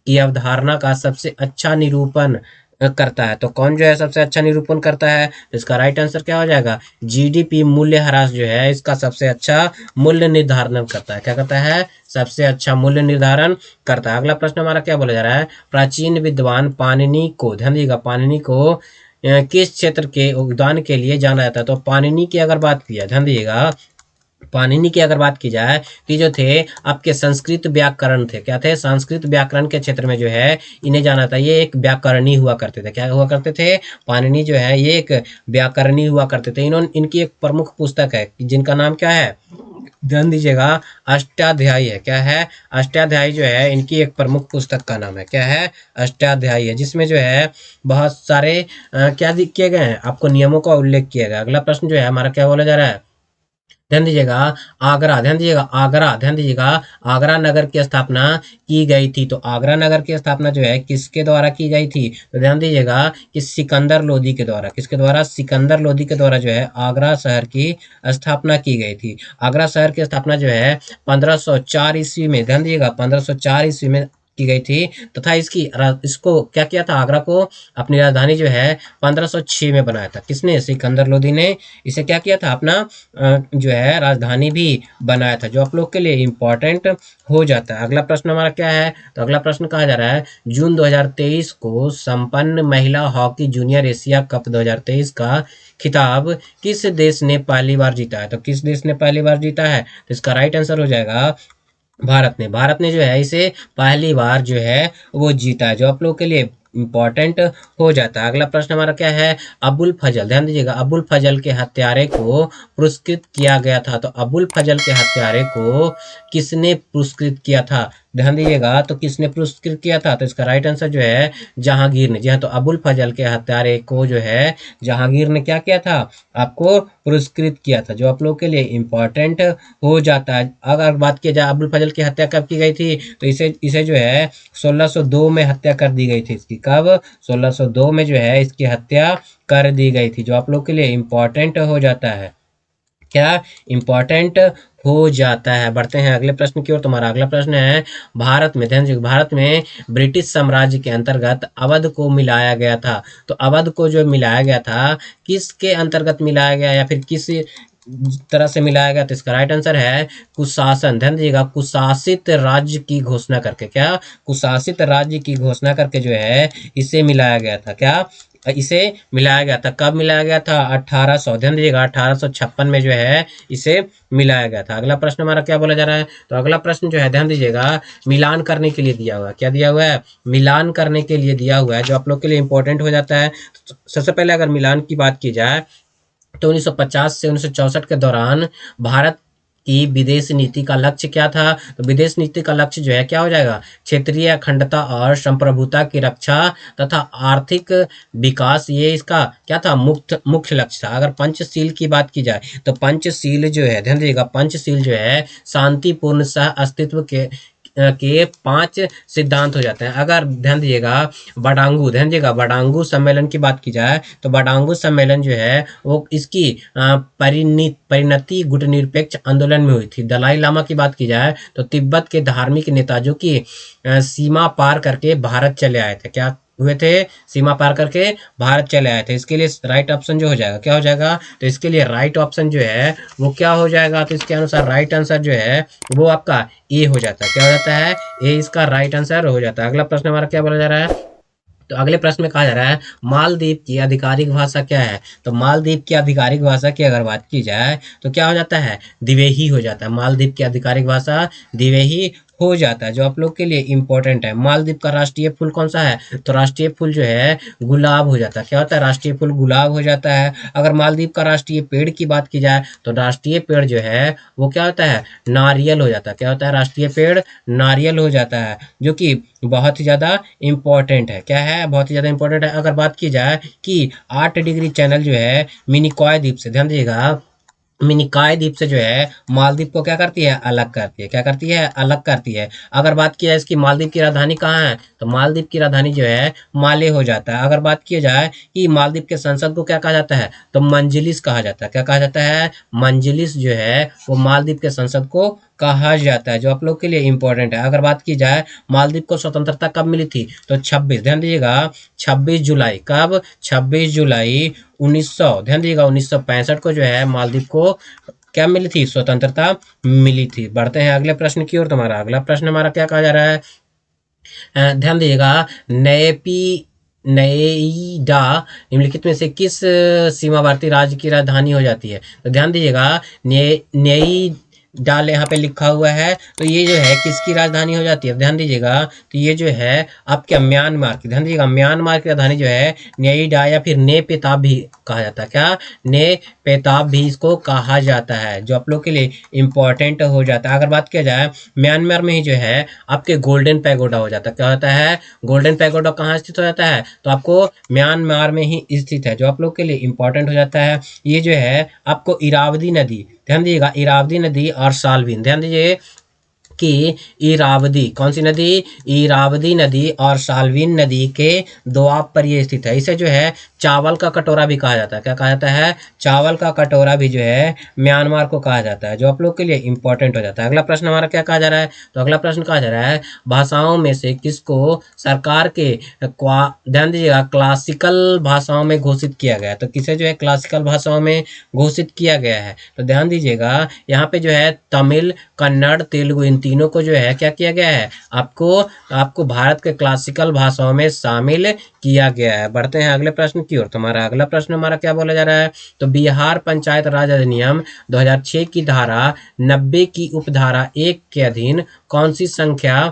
[SPEAKER 1] की अवधारणा का सबसे अच्छा निरूपण करता है। तो कौन जो है सबसे अच्छा निरूपण करता है? तो इसका राइट आंसर क्या हो जाएगा? जीडीपी मूल्य ह्रास जो है इसका सबसे अच्छा मूल्य निर्धारण करता है। क्या करता है? सबसे अच्छा मूल्य निर्धारण करता है। अगला प्रश्न हमारा क्या बोला जा रहा है? प्राचीन विद्वान पाणिनि को, ध्यान दीजिएगा, पाणिनि को किस क्षेत्र के उद्यान के लिए जाना जाता है? तो पाणिनि की अगर बात की जाए, ध्यान दीजिएगा, पाणिनि की अगर बात की जाए कि जो थे आपके संस्कृत व्याकरण थे, क्या थे? संस्कृत व्याकरण के क्षेत्र में जो है इन्हें जाना था। ये एक व्याकरणी हुआ करते थे। क्या हुआ करते थे? पाणिनि जो है ये एक व्याकरणी हुआ करते थे। इन्होंने, इनकी एक प्रमुख पुस्तक है जिनका नाम क्या है? ध्यान दीजिएगा, अष्टाध्यायी है। क्या है? अष्टाध्यायी जो है इनकी एक प्रमुख पुस्तक का नाम है। क्या है? अष्टाध्यायी है, जिसमें जो है बहुत सारे क्या किए गए हैं? आपको नियमों का उल्लेख किया गया। अगला प्रश्न जो है हमारा क्या बोला जा रहा है? ध्यान दीजिएगा, आगरा, ध्यान दीजिएगा, आगरा, ध्यान दीजिएगा, आगरा नगर की स्थापना की गई थी। तो आगरा नगर की स्थापना जो है किसके द्वारा की गई थी? तो ध्यान दीजिएगा कि सिकंदर लोदी के द्वारा। किसके द्वारा? सिकंदर लोदी के द्वारा जो है आगरा शहर की स्थापना की गई थी। आगरा शहर की स्थापना जो है 1504 ईस्वी में, ध्यान दीजिएगा, 1504 ईस्वी में की गई थी। तथा इसको क्या किया था? आगरा को अपनी राजधानी जो है 1506 में बनाया था। किसने? सिकंदर लोदी ने इसे क्या किया था? अपना जो है राजधानी भी बनाया था, जो आप लोग के लिए इंपॉर्टेंट हो जाता है। अगला प्रश्न हमारा क्या है? तो अगला प्रश्न कहा जा रहा है, जून 2023 को संपन्न महिला हॉकी जूनियर एशिया कप 2023 का खिताब किस देश ने पहली बार जीता है? तो किस देश ने पहली बार जीता है? तो इसका राइट आंसर हो जाएगा भारत ने। भारत ने जो है इसे पहली बार जो है वो जीता है, जो आप लोग के लिए इंपॉर्टेंट हो जाता है। अगला प्रश्न हमारा क्या है? अबुल फजल, ध्यान दीजिएगा, अबुल फजल के हत्यारे को पुरस्कृत किया गया था। तो अबुल फजल के हत्यारे को किसने पुरस्कृत किया था? ध्यान दीजिएगा, तो किसने पुरस्कृत किया था? तो इसका राइट आंसर जो है जहांगीर ने। जी हाँ, तो अबुल फजल के हत्यारे को जो है जहांगीर ने क्या किया था? आपको पुरस्कृत किया था, जो आप लोग के लिए इंपॉर्टेंट हो जाता है। अगर बात की जाए अबुल फजल की हत्या कब की गई थी, तो इसे इसे जो है 1602 में हत्या कर दी गई थी इसकी। कब? 1602 में जो है इसकी हत्या कर दी गई थी, जो आप लोग के लिए इंपॉर्टेंट हो जाता है। क्या इंपॉर्टेंट हो जाता है। बढ़ते हैं अगले प्रश्न की ओर। तुम्हारा अगला प्रश्न है, भारत में, ध्यान दीजिए, भारत में ब्रिटिश साम्राज्य के अंतर्गत अवध को मिलाया गया था। तो अवध को जो मिलाया गया था किसके अंतर्गत मिलाया गया, या फिर किस तरह से मिलाया गया? तो इसका राइट आंसर है कुशासन। ध्यान दीजिएगा, कुशासित राज्य की घोषणा करके। क्या? कुशासित राज्य की घोषणा करके जो है इसे मिलाया गया था। क्या? इसे मिलाया गया था। कब मिलाया गया था? 1800, ध्यान दीजिएगा, 1856 में जो है इसे मिलाया गया था। अगला प्रश्न हमारा क्या बोला जा रहा है? तो अगला प्रश्न जो है ध्यान दीजिएगा, मिलान करने के लिए दिया हुआ है। क्या दिया हुआ है? मिलान करने के लिए दिया हुआ है, जो आप लोग के लिए इंपॉर्टेंट हो जाता है। सबसे पहले अगर मिलान की बात की जाए तो 1950 से 1964 के दौरान भारत की विदेश नीति का लक्ष्य क्या था? तो विदेश नीति का लक्ष्य जो है क्या हो जाएगा? क्षेत्रीय अखंडता और संप्रभुता की रक्षा तथा आर्थिक विकास, ये इसका क्या था? मुख्य लक्ष्य था। अगर पंचशील की बात की जाए तो पंचशील जो है, ध्यान दीजिएगा, पंचशील जो है शांतिपूर्ण सह अस्तित्व के 5 सिद्धांत हो जाते हैं। अगर ध्यान दीजिएगा बडांगू, ध्यान दीजिएगा, बडांगू सम्मेलन की बात की जाए तो बडांगू सम्मेलन जो है वो इसकी परिणति गुटनिरपेक्ष आंदोलन में हुई थी। दलाई लामा की बात की जाए तो तिब्बत के धार्मिक नेता जो कि सीमा पार करके भारत चले आए थे। क्या हुए थे? सीमा पार करके भारत चले आए थे। इसके लिए राइट ऑप्शन जो हो जाएगा क्या हो जाएगा? तो इसके लिए राइट ऑप्शन जो है वो क्या हो जाएगा? तो इसके अनुसार राइट आंसर जो है वो आपका ए हो जाता है। क्या हो जाता है? ए इसका राइट आंसर हो जाता है। अगला प्रश्न हमारा क्या बोला जा रहा है? तो अगले प्रश्न में कहा जा रहा है, मालदीव की आधिकारिक भाषा क्या है? तो मालदीव की आधिकारिक भाषा की अगर बात की जाए तो क्या हो जाता है? दिवेही हो जाता है। मालदीव की आधिकारिक भाषा दिवेही हो जाता है, जो आप लोग के लिए इंपॉर्टेंट है। मालदीव का राष्ट्रीय फूल कौन सा है? तो राष्ट्रीय फूल जो है गुलाब हो जाता है। क्या होता है? राष्ट्रीय फूल गुलाब हो जाता है। अगर मालदीव का राष्ट्रीय पेड़ की बात की जाए तो राष्ट्रीय पेड़ जो है वो क्या होता है? नारियल हो जाता है। क्या होता है? राष्ट्रीय पेड़ नारियल हो जाता है, जो कि बहुत ही ज़्यादा इम्पोर्टेंट है। क्या है? बहुत ही ज़्यादा इम्पोर्टेंट है। अगर बात की जाए कि 8 डिग्री चैनल जो है मिनिकॉय द्वीप से, ध्यान दीजिएगा, मिनिकॉय द्वीप से जो है मालदीव को क्या करती है? अलग करती है। क्या करती है? अलग करती है। अगर बात की जाए इसकी मालदीव की राजधानी कहाँ है, तो मालदीव की राजधानी जो है माले हो जाता है। अगर बात की जाए कि मालदीव के संसद को क्या कहा जाता है, तो मंजलिस कहा जाता है। क्या कहा जाता है? मंजलिस जो है वो मालदीव के संसद को कहा जाता है, जो आप लोग के लिए इंपॉर्टेंट है। अगर बात की जाए मालदीव को स्वतंत्रता कब मिली थी, तो 26, ध्यान दीजिएगा 26 जुलाई, कब, 26 जुलाई 1900, ध्यान दीजिएगा 1965 को जो है मालदीव को क्या मिली थी, स्वतंत्रता मिली थी। बढ़ते हैं अगले प्रश्न की ओर। तुम्हारा अगला प्रश्न हमारा क्या कहा जा रहा है, ध्यान दीजिएगा, नोएडा निम्नलिखित में से किस सीमावर्ती राज्य की राजधानी हो जाती है, तो ध्यान दीजिएगा नई डाल यहाँ पे लिखा हुआ है, तो ये जो है किसकी राजधानी हो जाती है, ध्यान दीजिएगा, तो ये जो है आपके म्यांमार की, ध्यान दीजिएगा म्यांमार की राजधानी जो है नोएडा या फिर ने पेताब भी कहा जाता है, क्या, ने पेताब भी इसको कहा जाता है, जो आप लोग के लिए इंपॉर्टेंट हो जाता है। अगर बात किया जाए म्यांमार में ही जो है आपके गोल्डन पैगोडा हो जाता है, क्या होता है, गोल्डन पैगोडा कहाँ स्थित हो जाता है, तो आपको म्यांमार में ही स्थित है, जो आप लोग के लिए इंपॉर्टेंट हो जाता है। ये जो है आपको इरावदी नदी, ध्यान दीजिएगा इरावदी नदी और साल्विन, ध्यान दीजिए कि इरावदी, कौन सी नदी, इरावदी नदी और साल्विन नदी के दोआब पर ये स्थित है। इसे जो है चावल का कटोरा भी कहा जाता है, क्या कहा जाता है, चावल का कटोरा भी जो है म्यांमार को कहा जाता है, जो आप लोग के लिए इंपॉर्टेंट हो जाता है। अगला प्रश्न हमारा क्या कहा जा रहा है, तो अगला प्रश्न कहा जा रहा है भाषाओं में से किसको सरकार के ध्यान दीजिएगा क्लासिकल भाषाओं में घोषित किया गया है, तो किसे जो है क्लासिकल भाषाओं में घोषित किया गया है, तो ध्यान दीजिएगा यहाँ पे जो है तमिल, कन्नड़, तेलुगु, इन तीनों को जो है क्या किया गया है, आपको भारत के क्लासिकल भाषाओं में शामिल किया गया है। बढ़ते हैं अगले प्रश्न की ओर। तुम्हारा अगला प्रश्न हमारा क्या बोला जा रहा है, तो बिहार पंचायत राज अधिनियम 2006 की धारा 90 की उपधारा 1 के अधीन कौन सी संख्या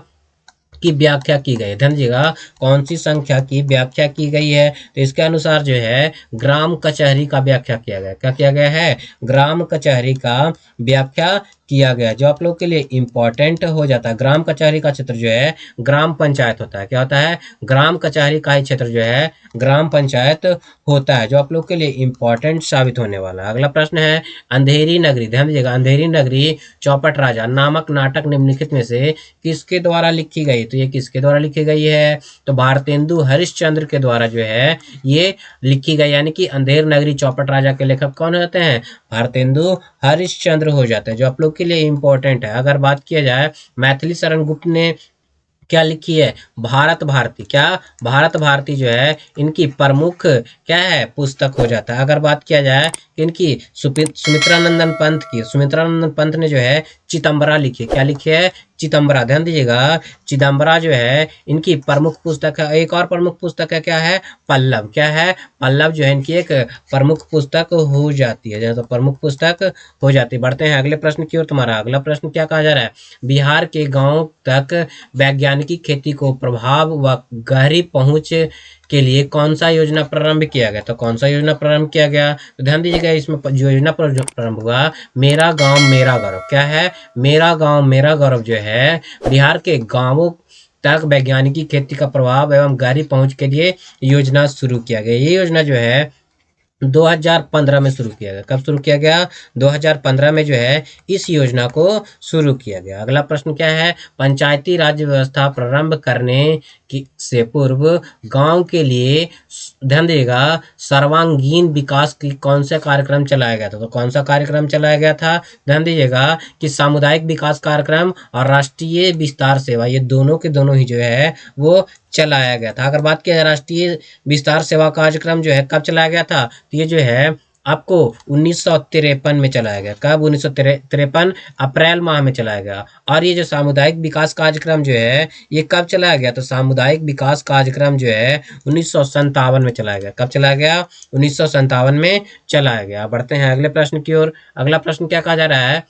[SPEAKER 1] की व्याख्या की गई है, ध्यान दीजिएगा कौन सी संख्या की व्याख्या की गई है, तो इसके अनुसार जो है ग्राम कचहरी का व्याख्या किया गया, क्या किया गया है, ग्राम कचहरी का व्याख्या किया गया, जो आप लोग के लिए इंपॉर्टेंट हो जाता है। ग्राम कचहरी का क्षेत्र जो है ग्राम पंचायत होता है, क्या होता है, ग्राम कचहरी का ही क्षेत्र जो है ग्राम पंचायत होता है, जो आप लोग के लिए इंपॉर्टेंट साबित होने वाला है। अगला प्रश्न है अंधेरी नगरी, ध्यान दीजिएगा अंधेरी नगरी चौपट राजा नामक नाटक निम्नलिखित में से किसके द्वारा लिखी गई, तो ये किसके द्वारा लिखी गई है, तो भारतेंदु हरिश्चंद्र के द्वारा जो है ये लिखी गई, यानी कि अंधेर नगरी चौपट राजा के लेखक कौन होते हैं, भारतेंदु हरिश्चंद्र हो जाते हैं, जो आप लोग के लिए इंपॉर्टेंट है। अगर बात किया जाए मैथिली शरण गुप्त ने क्या लिखी है, भारत भारती, क्या, भारत भारती जो है इनकी प्रमुख क्या है पुस्तक हो जाता है। अगर बात किया जाए इनकी सुमित्रानंदन पंत की, सुमित्रानंदन पंत ने जो है चिदम्बरा लिखी है, क्या लिखी है, चिदम्बरा, ध्यान दीजिएगा चिदम्बरा जो है इनकी प्रमुख पुस्तक है। एक और प्रमुख पुस्तक है, क्या है, पल्लव, क्या है, पल्लव जो है इनकी एक प्रमुख पुस्तक हो जाती है, तो प्रमुख पुस्तक हो जाती है। बढ़ते हैं अगले प्रश्न की ओर। तुम्हारा अगला प्रश्न क्या कहा जा रहा है, बिहार के गांव तक वैज्ञानिक खेती को प्रभाव व गहरी पहुंच के लिए कौन सा योजना प्रारंभ किया गया, तो कौन सा योजना प्रारंभ किया गया, तो ध्यान दीजिएगा इसमें जो योजना प्रारंभ हुआ मेरा गांव मेरा गौरव, क्या है, मेरा गांव मेरा गौरव जो है बिहार के गांवों तक वैज्ञानिक खेती का प्रभाव एवं गहरी पहुंच के लिए योजना शुरू किया गया। ये योजना जो है 2015 में शुरू किया गया, कब शुरू किया गया, 2015 में जो है इस योजना को शुरू किया गया। अगला प्रश्न क्या है, पंचायती राज व्यवस्था प्रारंभ करने की से पूर्व गांव के लिए ध्यान दीजिएगा सर्वांगीण विकास की कौन सा कार्यक्रम चलाया गया था, तो कौन सा कार्यक्रम चलाया गया था, ध्यान दीजिएगा कि सामुदायिक विकास कार्यक्रम और राष्ट्रीय विस्तार सेवा, ये दोनों के दोनों ही जो है वो चलाया गया था। अगर बात किया जाए राष्ट्रीय विस्तार सेवा कार्यक्रम जो है कब चलाया गया था, तो ये जो है आपको 1953 में चलाया गया, कब, 1953 अप्रैल माह में चलाया गया। और ये जो सामुदायिक विकास कार्यक्रम जो है ये कब चलाया गया, तो सामुदायिक विकास कार्यक्रम जो है 1957 में चलाया गया, कब चलाया गया, 1957 में चलाया गया। बढ़ते हैं अगले प्रश्न की ओर। अगला प्रश्न क्या कहा जा रहा है,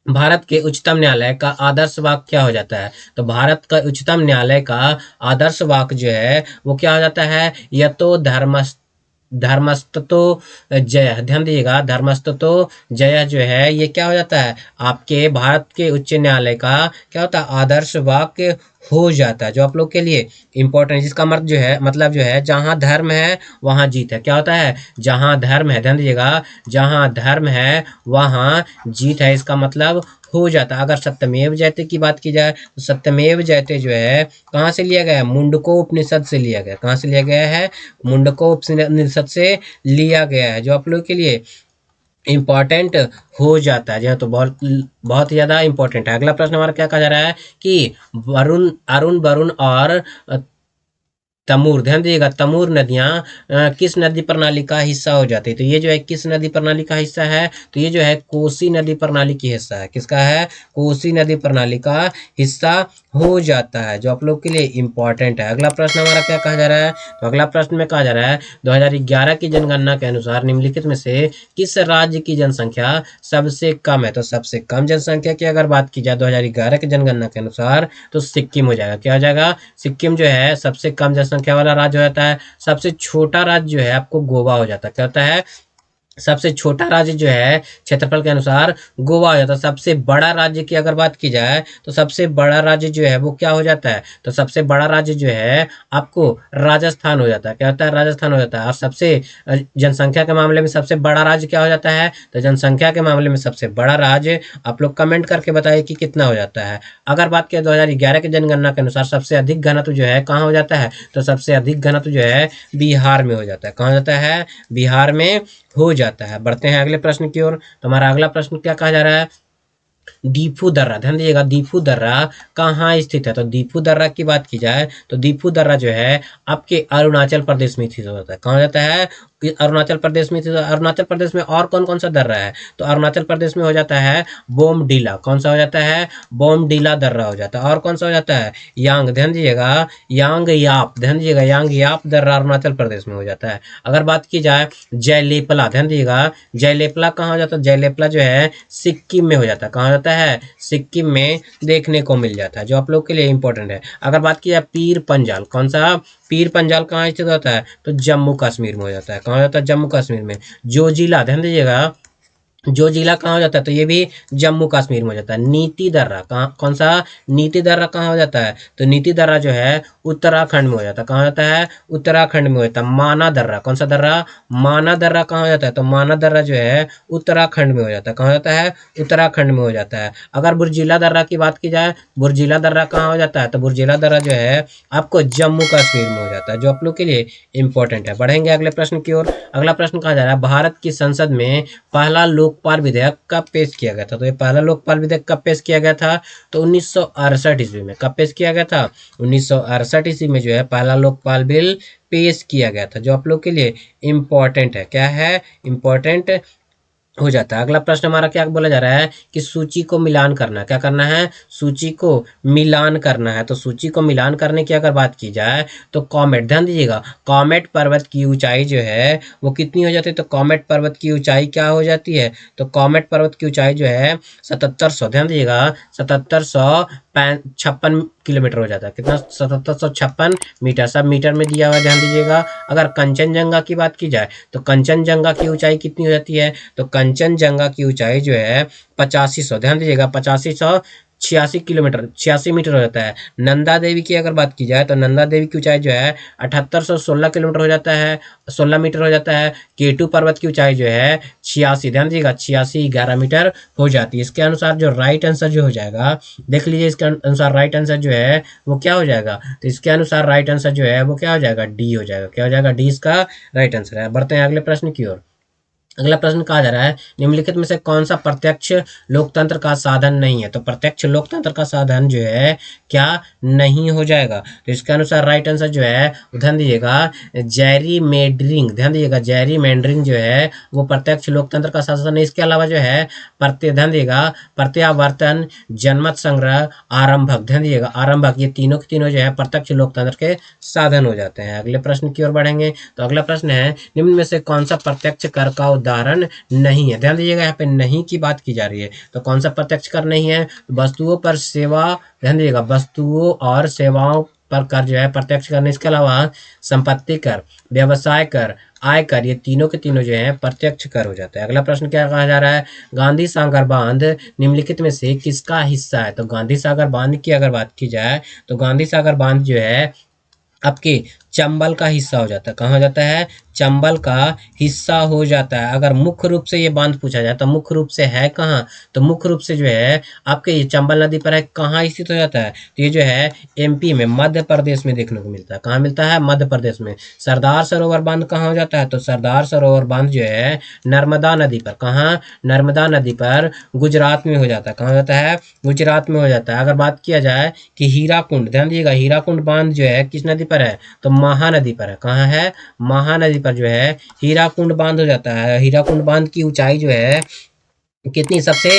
[SPEAKER 1] भारत के उच्चतम न्यायालय का आदर्श वाक्य क्या हो जाता है, तो भारत का उच्चतम न्यायालय का आदर्श वाक्य जो है वो क्या हो जाता है, यतो धर्मस्ततो जय, ध्यान दीजिएगा धर्मस्ततो जय जो है ये क्या हो जाता है आपके भारत के उच्च न्यायालय का क्या होता है आदर्श वाक्य हो जाता है, जो आप लोग के लिए इंपॉर्टेंट, जिसका मतलब जो है जहां धर्म है वहां जीत है, क्या होता है, जहां धर्म है, ध्यान दीजिएगा जहां धर्म है वहां जीत है, इसका मतलब हो जाता है। अगर सत्यमेव जयते की बात की जाए तो सत्यमेव जयते जो है कहाँ से लिया गया है, मुंडको उपनिषद से लिया गया, कहाँ से लिया गया है, मुंडको उपनिषद से लिया गया है, जो आप लोग के लिए इम्पॉर्टेंट हो जाता है। जी हाँ, तो बहुत बहुत ही ज़्यादा इम्पोर्टेंट है। अगला प्रश्न हमारा क्या कहा जा रहा है कि वरुण अरुण वरुण और तमूर, ध्यान दीजिएगा, तमूर नदियाँ किस नदी प्रणाली का हिस्सा हो जाती है? तो ये जो है किस नदी प्रणाली का हिस्सा है? तो ये जो है कोसी नदी प्रणाली की हिस्सा है। किसका है? कोसी नदी प्रणाली का हिस्सा हो जाता है, जो आप लोग के लिए इम्पोर्टेंट है। अगला प्रश्न हमारा क्या कहा जा रहा है? तो अगला प्रश्न में कहा जा रहा है 2011 की जनगणना के अनुसार निम्नलिखित में से किस राज्य की जनसंख्या सबसे कम है? तो सबसे कम जनसंख्या की अगर बात की जाए 2011 की जनगणना के अनुसार तो सिक्किम हो जाएगा। क्या हो जाएगा? सिक्किम जो है सबसे कम जनसंख्या वाला राज्य हो जाता है। सबसे छोटा राज्य जो है आपको गोवा हो जाता है। क्या होता है? सबसे छोटा राज्य जो है क्षेत्रफल के अनुसार गोवा हो जाता है। सबसे बड़ा राज्य की अगर बात की जाए तो सबसे बड़ा राज्य जो है वो क्या हो जाता है? तो सबसे बड़ा राज्य जो है आपको राजस्थान हो जाता है। क्या होता है? राजस्थान हो जाता है। और सबसे जनसंख्या के मामले में सबसे बड़ा राज्य क्या हो जाता है? तो जनसंख्या के मामले में सबसे बड़ा राज्य आप लोग कमेंट करके बताइए कि कितना हो जाता है। अगर बात करें 2011 की जनगणना के अनुसार सबसे अधिक घनत्व जो है कहाँ हो जाता है? तो सबसे अधिक घनत्व जो है बिहार में हो जाता है। कहाँ हो जाता है? बिहार में हो जाता है। बढ़ते हैं अगले प्रश्न की ओर। तो हमारा अगला प्रश्न क्या कहा जा रहा है? दीफू दर्रा, ध्यान दीजिएगा, दीफू दर्रा कहाँ स्थित है? तो दीफू दर्रा की बात की जाए तो दीफू दर्रा जो है आपके अरुणाचल प्रदेश में स्थित होता है। कहाँ हो जाता है? अरुणाचल प्रदेश में स्थित। अरुणाचल प्रदेश में और कौन कौन सा दर्रा है? तो अरुणाचल प्रदेश में हो जाता है बोमडीला। कौन सा हो जाता है? बोमडीला दर्रा हो जाता है। और कौन सा हो जाता है? यांग, ध्यान दीजिएगा, यांग याप, ध्यान दीजिएगा, यांग याप दर्रा अरुणाचल प्रदेश में हो जाता है। अगर बात की जाए जयलेपला, ध्यान दीजिएगा, जयलेपला कहाँ हो जाता है? जयलेपला जो है सिक्किम में हो जाता है। कहाँ हो जाता है? सिक्किम में देखने को मिल जाता है, जो आप लोग के लिए इंपॉर्टेंट है। अगर बात की जाए पीर पंजाल, कौन सा? पीर पंजाल कहाँ स्थित होता है? तो जम्मू कश्मीर में हो जाता है। कहाँ हो जाता है? जम्मू कश्मीर में। जोजिला, ध्यान दीजिएगा, जो जिला कहाँ हो जाता है? तो ये भी जम्मू कश्मीर में हो जाता है। नीति दर्रा कहाँ, कौन सा? नीति दर्रा कहाँ हो जाता है? तो नीति दर्रा जो है उत्तराखंड में हो जाता है। कहाँ हो जाता है? उत्तराखंड में हो जाता है। माना दर्रा, कौन सा दर्रा? माना दर्रा कहाँ हो जाता है? तो माना दर्रा जो है उत्तराखंड में हो जाता है। कहाँ हो जाता है? उत्तराखंड में हो जाता है। अगर बुर्जिला दर्रा की बात की जाए, बुर्जिला दर्रा कहाँ हो जाता है? तो बुर्जिला दर्रा जो है आपको जम्मू कश्मीर में हो जाता है, जो आप लोग के लिए इंपॉर्टेंट है। बढ़ेंगे अगले प्रश्न की ओर। अगला प्रश्न कहा जा रहा है भारत की संसद में पहला लोकपाल विधेयक कब पेश किया गया था? तो ये पहला लोकपाल विधेयक कब पेश किया गया था? तो 1968 ईस्वी में। कब पेश किया गया था? 1968 ईस्वी में जो है पहला लोकपाल बिल पेश किया गया था, जो आप लोग के लिए इम्पोर्टेंट है। क्या है? इम्पोर्टेंट हो जाता है। अगला प्रश्न हमारा क्या बोला जा रहा है कि सूची को मिलान करना। क्या करना है? सूची को मिलान करना है। तो सूची को मिलान करने की अगर बात की जाए तो कॉमेट, ध्यान दीजिएगा, कॉमेट पर्वत की ऊंचाई जो है वो कितनी हो जाती है? तो कॉमेट पर्वत की ऊंचाई क्या हो जाती है? तो कॉमेट पर्वत की ऊंचाई जो है 7700, ध्यान दीजिएगा, 7756 किलोमीटर हो जाता है। कितना? 7756 मीटर। सब मीटर में दिया हुआ है, ध्यान दीजिएगा। अगर कंचनजंगा की बात की जाए तो कंचनजंगा की ऊंचाई कितनी हो जाती है? तो कंचनजंगा की ऊंचाई जो है 8500, ध्यान दीजिएगा, 8586 किलोमीटर, 86 मीटर हो जाता है। नंदा देवी की अगर बात की जाए तो नंदा देवी की ऊंचाई जो है 7816 किलोमीटर हो जाता है, 16 मीटर हो जाता है। केटू पर्वत की ऊंचाई जो है 86, ध्यान दीजिएगा, 86 11 मीटर हो जाती है। इसके अनुसार जो राइट आंसर जो हो जाएगा, देख लीजिए, इसके अनुसार राइट आंसर जो है वो क्या हो जाएगा? तो इसके अनुसार राइट आंसर जो है वो क्या हो जाएगा? डी हो जाएगा। क्या हो जाएगा? डी इसका राइट आंसर है। बढ़ते हैं अगले प्रश्न की ओर। अगला प्रश्न कहा जा रहा है निम्नलिखित में से कौन सा प्रत्यक्ष लोकतंत्र का साधन नहीं है? तो प्रत्यक्ष लोकतंत्र का साधन जो है क्या नहीं हो जाएगा? तो इसके अनुसार राइट आंसर जो है ध्यान दीजिएगा, जैरी मेंडरिंग, ध्यान दीजिएगा, जैरी मेंडरिंग जो है वो प्रत्यक्ष लोकतंत्र का साधन है। इसके अलावा जो है ध्यान दीजिएगा, प्रत्यावर्तन, जनमत संग्रह, आरंभक, ध्यान दीजिएगा, आरंभक, ये तीनों के तीनों जो है प्रत्यक्ष लोकतंत्र के साधन हो जाते हैं। अगले प्रश्न की ओर बढ़ेंगे। तो अगला प्रश्न है निम्न में से कौन सा प्रत्यक्ष कर का उदाहरण नहीं है? ध्यान दीजिएगा, यहाँ पे नहीं की बात की जा रही है। तो कौन सा प्रत्यक्ष कर नहीं है? वस्तुओं पर सेवा, ध्यान दीजिएगा, वस्तुओं और सेवाओं पर कर जो है प्रत्यक्ष कर। इसके अलावा संपत्ति कर, व्यवसाय कर, आय कर, ये तीनों के तीनों जो है प्रत्यक्ष कर हो जाता है। अगला प्रश्न क्या कहा जा रहा है? गांधी सागर बांध निम्नलिखित में से किसका हिस्सा है? तो गांधी सागर बांध की अगर बात की जाए तो गांधी सागर बांध जो है आपके चंबल का हिस्सा हो जाता है। कहाँ हो जाता है? चंबल का हिस्सा हो जाता है। अगर मुख्य रूप से ये बांध पूछा जाए तो मुख्य रूप से है कहाँ? तो मुख्य रूप से जो है आपके ये चंबल नदी पर है, कहाँ स्थित हो जाता है? तो ये जो है एमपी में, मध्य प्रदेश में देखने को मिलता है। कहाँ मिलता है? मध्य प्रदेश में। सरदार सरोवर बांध कहाँ हो जाता है? तो सरदार सरोवर बांध जो है नर्मदा नदी पर, कहाँ? नर्मदा नदी पर गुजरात में हो जाता है। कहाँ हो जाता है? गुजरात में हो जाता है। अगर बात किया जाए कि हीराकुंड, ध्यान दीजिएगा, हीराकुंड बांध जो है किस नदी पर है? तो महानदी पर है। कहाँ है? महानदी पर जो है हीराकुंड बांध हो जाता है। हीराकुंड बांध की ऊंचाई जो है कितनी? सबसे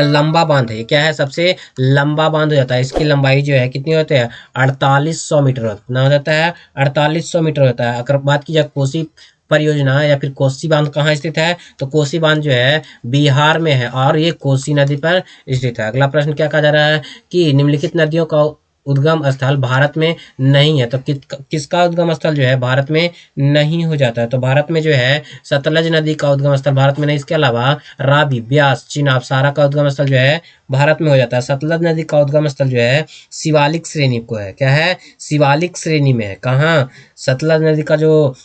[SPEAKER 1] लंबा बांध है। क्या है? सबसे लंबा बांध हो जाता है। इसकी लंबाई जो है कितनी होती है? 4800 मीटर कितना हो जाता है? 4800 मीटर होता है। अगर बात की जाए कोसी परियोजना या फिर कोसी बांध कहाँ स्थित है? तो कोसी बांध जो है बिहार में है और ये कोसी नदी पर स्थित है। अगला प्रश्न क्या कहा जा रहा है कि निम्नलिखित नदियों का उद्गम स्थल भारत में नहीं है। तो किसका उद्गम स्थल जो है भारत में नहीं हो जाता है? तो भारत में जो है सतलज नदी का उद्गम स्थल भारत में नहीं, इसके अलावा रावी, ब्यास, चिनाब, सारा का उद्गम स्थल जो है भारत में हो जाता है। सतलज नदी का उद्गम स्थल जो है शिवालिक श्रेणी को है। क्या है? शिवालिक श्रेणी में है। कहाँ? सतलज नदी का जो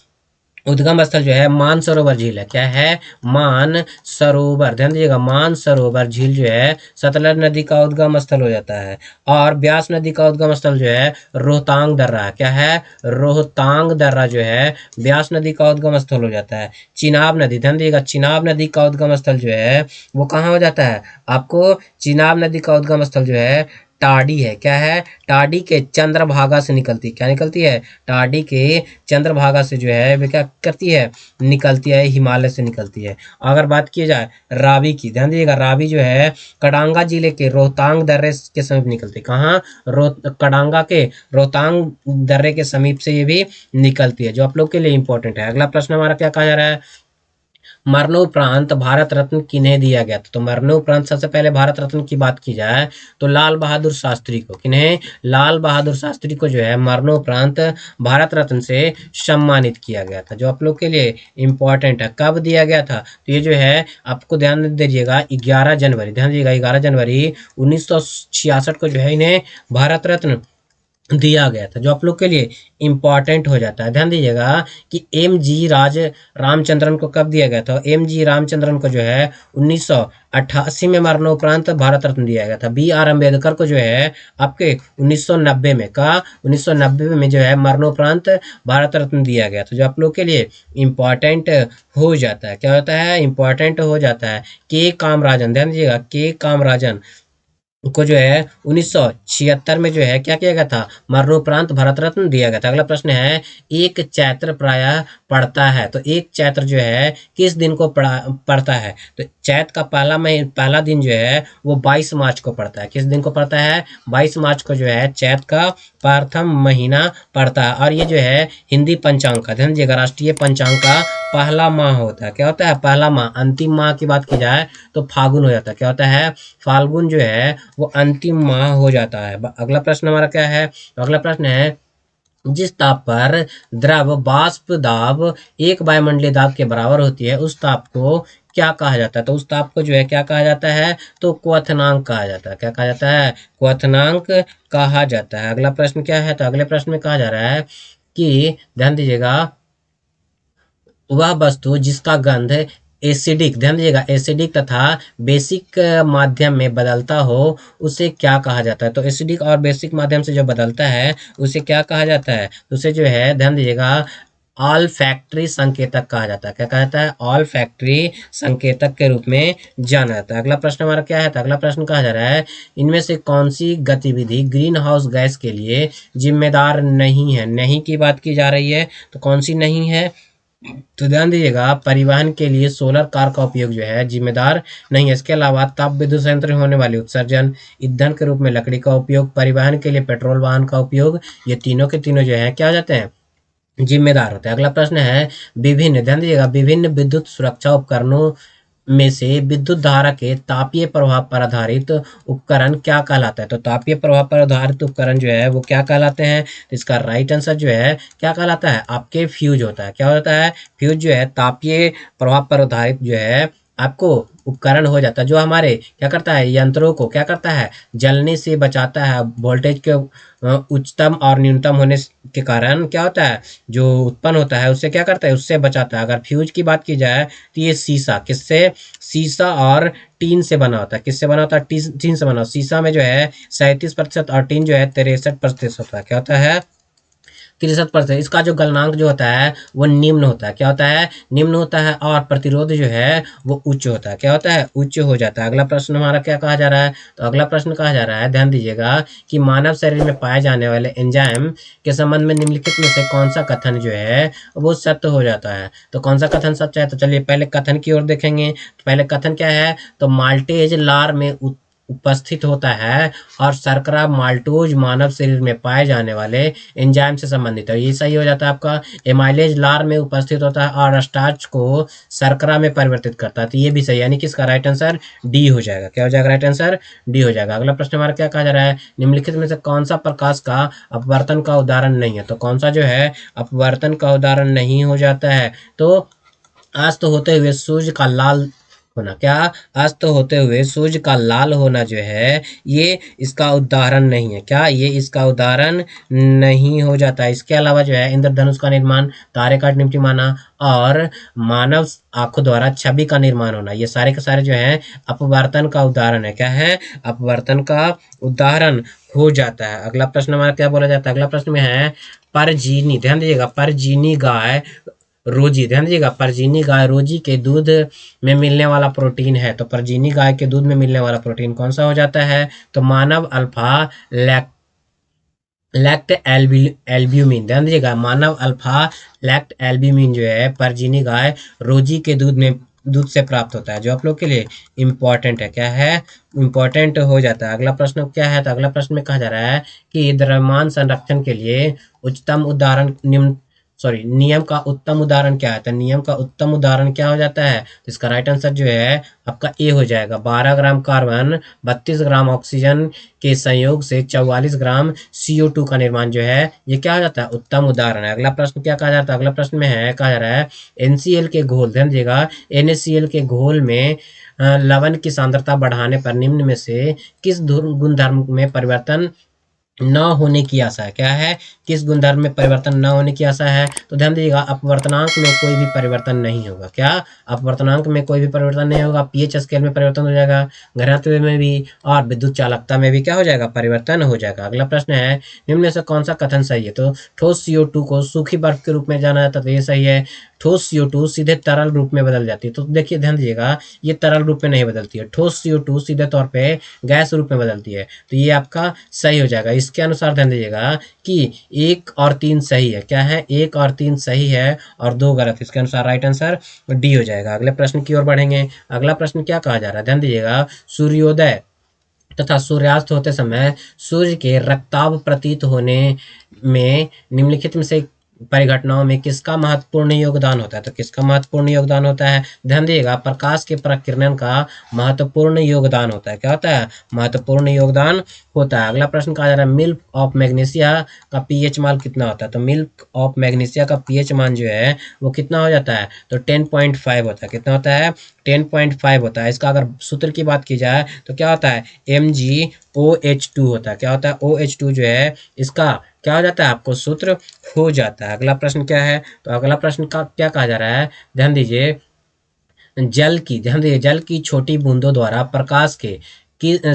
[SPEAKER 1] उद्गम स्थल जो है मानसरोवर झील है। क्या है? मानसरोवर, ध्यान दीजिएगा, मानसरोवर झील जो है सतलज नदी का उद्गम स्थल हो जाता है। और ब्यास नदी का उद्गम स्थल जो है रोहतांग दर्रा है। क्या है? रोहतांग दर्रा जो है ब्यास नदी का उद्गम स्थल हो जाता है। चिनाब नदी, ध्यान दीजिएगा, चिनाब नदी का उद्गम स्थल जो है वो कहाँ हो जाता है? आपको चिनाब नदी का उद्गम स्थल जो है टाडी है। क्या है? टाडी के चंद्रभागा से निकलती है। क्या निकलती है? टाडी के चंद्रभागा से जो है वे क्या करती है? निकलती है, हिमालय से निकलती है। अगर बात की जाए रावी की, ध्यान दीजिएगा, रावी जो है कडांगा जिले के रोहतांग दर्रे के समीप निकलती है। कहाँ? कडांगा के रोहतांग दर्रे के समीप से ये भी निकलती है, जो आप लोग के लिए इंपॉर्टेंट है। अगला प्रश्न हमारा क्या कहा जा रहा है? मरणोपरांत भारत रत्न किन्हें दिया गया था? तो मरणोपरांत सबसे पहले भारत रत्न की बात की जाए तो लाल बहादुर शास्त्री को, किन्हें? लाल बहादुर शास्त्री को जो है मरणोपरांत भारत रत्न से सम्मानित किया गया था, जो आप लोग के लिए इंपॉर्टेंट है। कब दिया गया था? तो ये जो है आपको ध्यान दीजिएगा 11 जनवरी, ध्यान दीजिएगा 11 जनवरी 1966 को जो है इन्हें भारत रत्न दिया गया था, जो आप लोग के लिए इंपॉर्टेंट हो जाता है। ध्यान दीजिएगा कि एम जी रामचंद्रन को कब दिया गया था? एम जी रामचंद्रन को जो है 1988 में मरणोपरांत भारत रत्न दिया गया था। बी आर अम्बेडकर को जो है आपके 1990 में, का 1990 में जो है मरणोपरांत भारत रत्न दिया गया था, जो आप लोग के लिए इंपॉर्टेंट हो जाता है। क्या होता है? इंपॉर्टेंट हो जाता है। के कामराजन, ध्यान दीजिएगा, के कामराजन को जो है 1976 में जो है क्या किया गया था? मरणोपरांत भारत रत्न दिया गया था। अगला प्रश्न है, एक चैत्र प्रायः पड़ता है। तो एक चैत्र जो है किस दिन को पड़ता है? तो चैत्र का पहला दिन जो है वो 22 मार्च को पड़ता है। किस दिन को पड़ता है? 22 मार्च को जो है चैत्र का प्रथम महीना पड़ता है। और ये जो है हिंदी पंचांग का, ध्यान दीजिएगा, राष्ट्रीय पंचांग का पहला माह होता है। क्या होता है? पहला माह। अंतिम माह की बात की जाए तो फागुन हो जाता है। क्या होता है? फाल्गुन जो है वो अंतिम माह हो जाता है। अगला प्रश्न हमारा क्या है? तो अगला प्रश्न है, जिस ताप पर द्रव वाष्प दाब एक वायुमंडलीय दाब के बराबर होती है उस ताप को क्या कहा जाता है? तो उस ताप को जो है क्या कहा जाता है? तो क्वथनांक कहा जाता है। क्या कहा जाता है? क्वथनांक कहा जाता है। अगला प्रश्न क्या है? तो अगले प्रश्न में कहा जा रहा है कि ध्यान दीजिएगा, वह वस्तु जिसका गंध एसिडिक, ध्यान दीजिएगा, एसिडिक तथा बेसिक माध्यम में बदलता हो उसे क्या कहा जाता है? तो एसिडिक और बेसिक माध्यम से जो बदलता है उसे क्या कहा जाता है? उसे जो है ध्यान दीजिएगा ऑल फैक्ट्री संकेतक कहा जाता है। क्या कहा जाता है? ऑल फैक्ट्री संकेतक के रूप में जाना जाता है। अगला प्रश्न हमारा क्या है? तो अगला प्रश्न कहा जा रहा है, इनमें से कौन सी गतिविधि ग्रीन हाउस गैस के लिए जिम्मेदार नहीं है? नहीं की बात की जा रही है, तो कौन सी नहीं है? तो ध्यान दीजिएगा, परिवहन के लिए सोलर कार का उपयोग जो है जिम्मेदार नहीं है। इसके अलावा ताप विद्युत संयंत्र में होने वाले उत्सर्जन, ईंधन के रूप में लकड़ी का उपयोग, परिवहन के लिए पेट्रोल वाहन का उपयोग, ये तीनों के तीनों जो है क्या हो जाते हैं? जिम्मेदार होते हैं। अगला प्रश्न है, विभिन्न, ध्यान दीजिएगा, विभिन्न विद्युत सुरक्षा उपकरणों में से विद्युत धारा के तापीय प्रभाव पर आधारित उपकरण क्या कहलाता है? तो तापीय प्रभाव पर आधारित उपकरण जो है वो क्या कहलाते हैं? तो इसका राइट आंसर जो है क्या कहलाता है? आपके फ्यूज होता है। क्या होता है? फ्यूज जो है तापीय प्रभाव पर आधारित जो है आपको उपकरण हो जाता है, जो हमारे क्या करता है, यंत्रों को क्या करता है, जलने से बचाता है। वोल्टेज के उच्चतम और न्यूनतम होने के कारण क्या होता है, जो उत्पन्न होता है उससे क्या करता है, उससे बचाता है। अगर फ्यूज की बात की जाए तो ये शीशा, किससे, शीशा और टीन से बना होता है। किससे बना होता है, टीन से बना। शीशा में जो है 37% और टीन जो है 63% होता है। क्या होता है, 63%। इसका जो गलनांक जो होता है वो निम्न होता है। क्या होता है, निम्न होता है। और प्रतिरोध जो है वो उच्च होता है। क्या होता है, उच्च हो जाता है। अगला प्रश्न हमारा क्या कहा जा रहा है, तो अगला प्रश्न कहा जा रहा है, ध्यान दीजिएगा, कि मानव शरीर में पाए जाने वाले एंजाइम के संबंध में निम्नलिखित में से कौन सा कथन जो है वो सत्य हो जाता है। तो कौन सा कथन सच है, तो चलिए पहले कथन की ओर देखेंगे। तो पहले कथन क्या है, तो माल्टेज लार में उपस्थित होता है और शर्करा माल्टोज मानव शरीर में पाए जाने वाले एंजाइम से संबंधित है। ये सही हो जाता है आपका। एमाइलेज लार में उपस्थित होता है और स्टार्च को शर्करा में परिवर्तित करता है। तो ये भी सही, यानी कि इसका राइट आंसर डी हो जाएगा। क्या हो जाएगा, राइट आंसर डी हो जाएगा। अगला प्रश्न हमारा क्या कहा जा रहा है, निम्नलिखित में से कौन सा प्रकाश का अपवर्तन का उदाहरण नहीं है। तो कौन सा जो है अपवर्तन का उदाहरण नहीं हो जाता है, तो अस्त होते हुए सूर्य का लाल होना। क्या, अस्त होते हुए सूर्य का लाल होना जो है ये इसका उदाहरण नहीं है। क्या, ये इसका उदाहरण नहीं हो जाता। इसके अलावा जो है इंद्रधनुष का निर्माण, तारे का टिमटिमाना और मानव आंखों द्वारा छवि का निर्माण होना, ये सारे के सारे जो है अपवर्तन का उदाहरण है। क्या है, अपवर्तन का उदाहरण हो जाता है। अगला प्रश्न हमारा क्या बोला जाता है, अगला प्रश्न में है परजीनी, ध्यान दीजिएगा, परजीनी गाय रोजी, ध्यान दीजिएगा, परजीनी गाय रोजी के दूध में मिलने वाला प्रोटीन है। तो परजीनी गाय के दूध में मिलने वाला प्रोटीन कौन सा हो जाता है, तो मानव अल्फा लैक्ट एल्ब्यूमिन, ध्यान दीजिएगा, मानव अल्फा लैक्ट एल्ब्यूमिन जो है परजीनी गाय रोजी के दूध से प्राप्त होता है, जो आप लोग के लिए इंपॉर्टेंट है। क्या है, इंपॉर्टेंट हो जाता है। अगला प्रश्न क्या है, तो अगला प्रश्न में कहा जा रहा है कि द्रव्यमान संरक्षण के लिए उच्चतम उदाहरण निम्न, सॉरी, नियम का उत्तम उदाहरण क्या है। तो नियम का उत्तम उदाहरण क्या हो जाता है, तो इसका राइट आंसर जो है आपका ए हो जाएगा। 12 ग्राम कार्बन 32 ग्राम ऑक्सीजन के संयोग से 44 ग्राम CO2 का निर्माण जो है ये क्या हो जाता है, उत्तम उदाहरण है। अगला प्रश्न क्या कहा जाता है, अगला प्रश्न में है, कहा जा रहा है NaCl के घोल, ध्यान दीजिएगा, NaCl के घोल में लवण की सांद्रता बढ़ाने पर निम्न में से किस गुणधर्म में परिवर्तन न होने की आशा है। क्या है, किस गुणधर्म में परिवर्तन न होने की आशा है, तो ध्यान दीजिएगा, अपवर्तनांक में कोई भी परिवर्तन नहीं होगा। क्या, अपवर्तनांक में कोई भी परिवर्तन नहीं होगा। पीएच स्केल में परिवर्तन हो जाएगा, घनत्व में भी और विद्युत चालकता में भी क्या हो जाएगा, परिवर्तन हो जाएगा। अगला प्रश्न है, निम्न में से कौन सा कथन सही है, तो ठोस CO2 को सूखी बर्फ के रूप में जाना जाता है, तो ये सही है। ठोस CO2 सीधे तरल रूप में बदल जाती है, तो देखिए ध्यान दीजिएगा, ये तरल रूप में नहीं बदलती है। ठोस CO2 सीधे तौर पे गैस रूप में बदलती है, तो ये आपका सही हो जाएगा। इसके अनुसार ध्यान दीजिएगा कि 1 और 3 सही है। क्या है, 1 और 3 सही है और 2 गलत। इसके अनुसार राइट आंसर डी हो जाएगा। अगले प्रश्न की ओर बढ़ेंगे। अगला प्रश्न क्या कहा जा रहा है, ध्यान दीजिएगा, सूर्योदय तथा सूर्यास्त होते समय सूर्य के रक्ताभ प्रतीत होने में निम्नलिखित में से परिघटनाओं में किसका महत्वपूर्ण योगदान होता है। तो किसका महत्वपूर्ण योगदान होता है, ध्यान दिएगा, प्रकाश के प्रकीर्णन का महत्वपूर्ण योगदान होता है। क्या होता है, महत्वपूर्ण योगदान होता है। अगला प्रश्न कहा जा रहा है, मिल्क ऑफ मैग्नीशिया का पीएच मान कितना होता है। तो मिल्क ऑफ मैग्नीशिया का पीएच मान जो है वो कितना हो जाता है, तो 10.5 होता है। कितना होता है, 10.5 होता है। इसका अगर सूत्र की बात की जाए तो क्या होता है, MgOH2 होता है। क्या होता है, OH2 जो है इसका क्या हो जाता है, आपको सूत्र हो जाता है। अगला प्रश्न क्या है, तो अगला प्रश्न का क्या कहा जा रहा है, ध्यान दीजिए, ध्यान दीजिए, जल की छोटी बूंदों द्वारा प्रकाश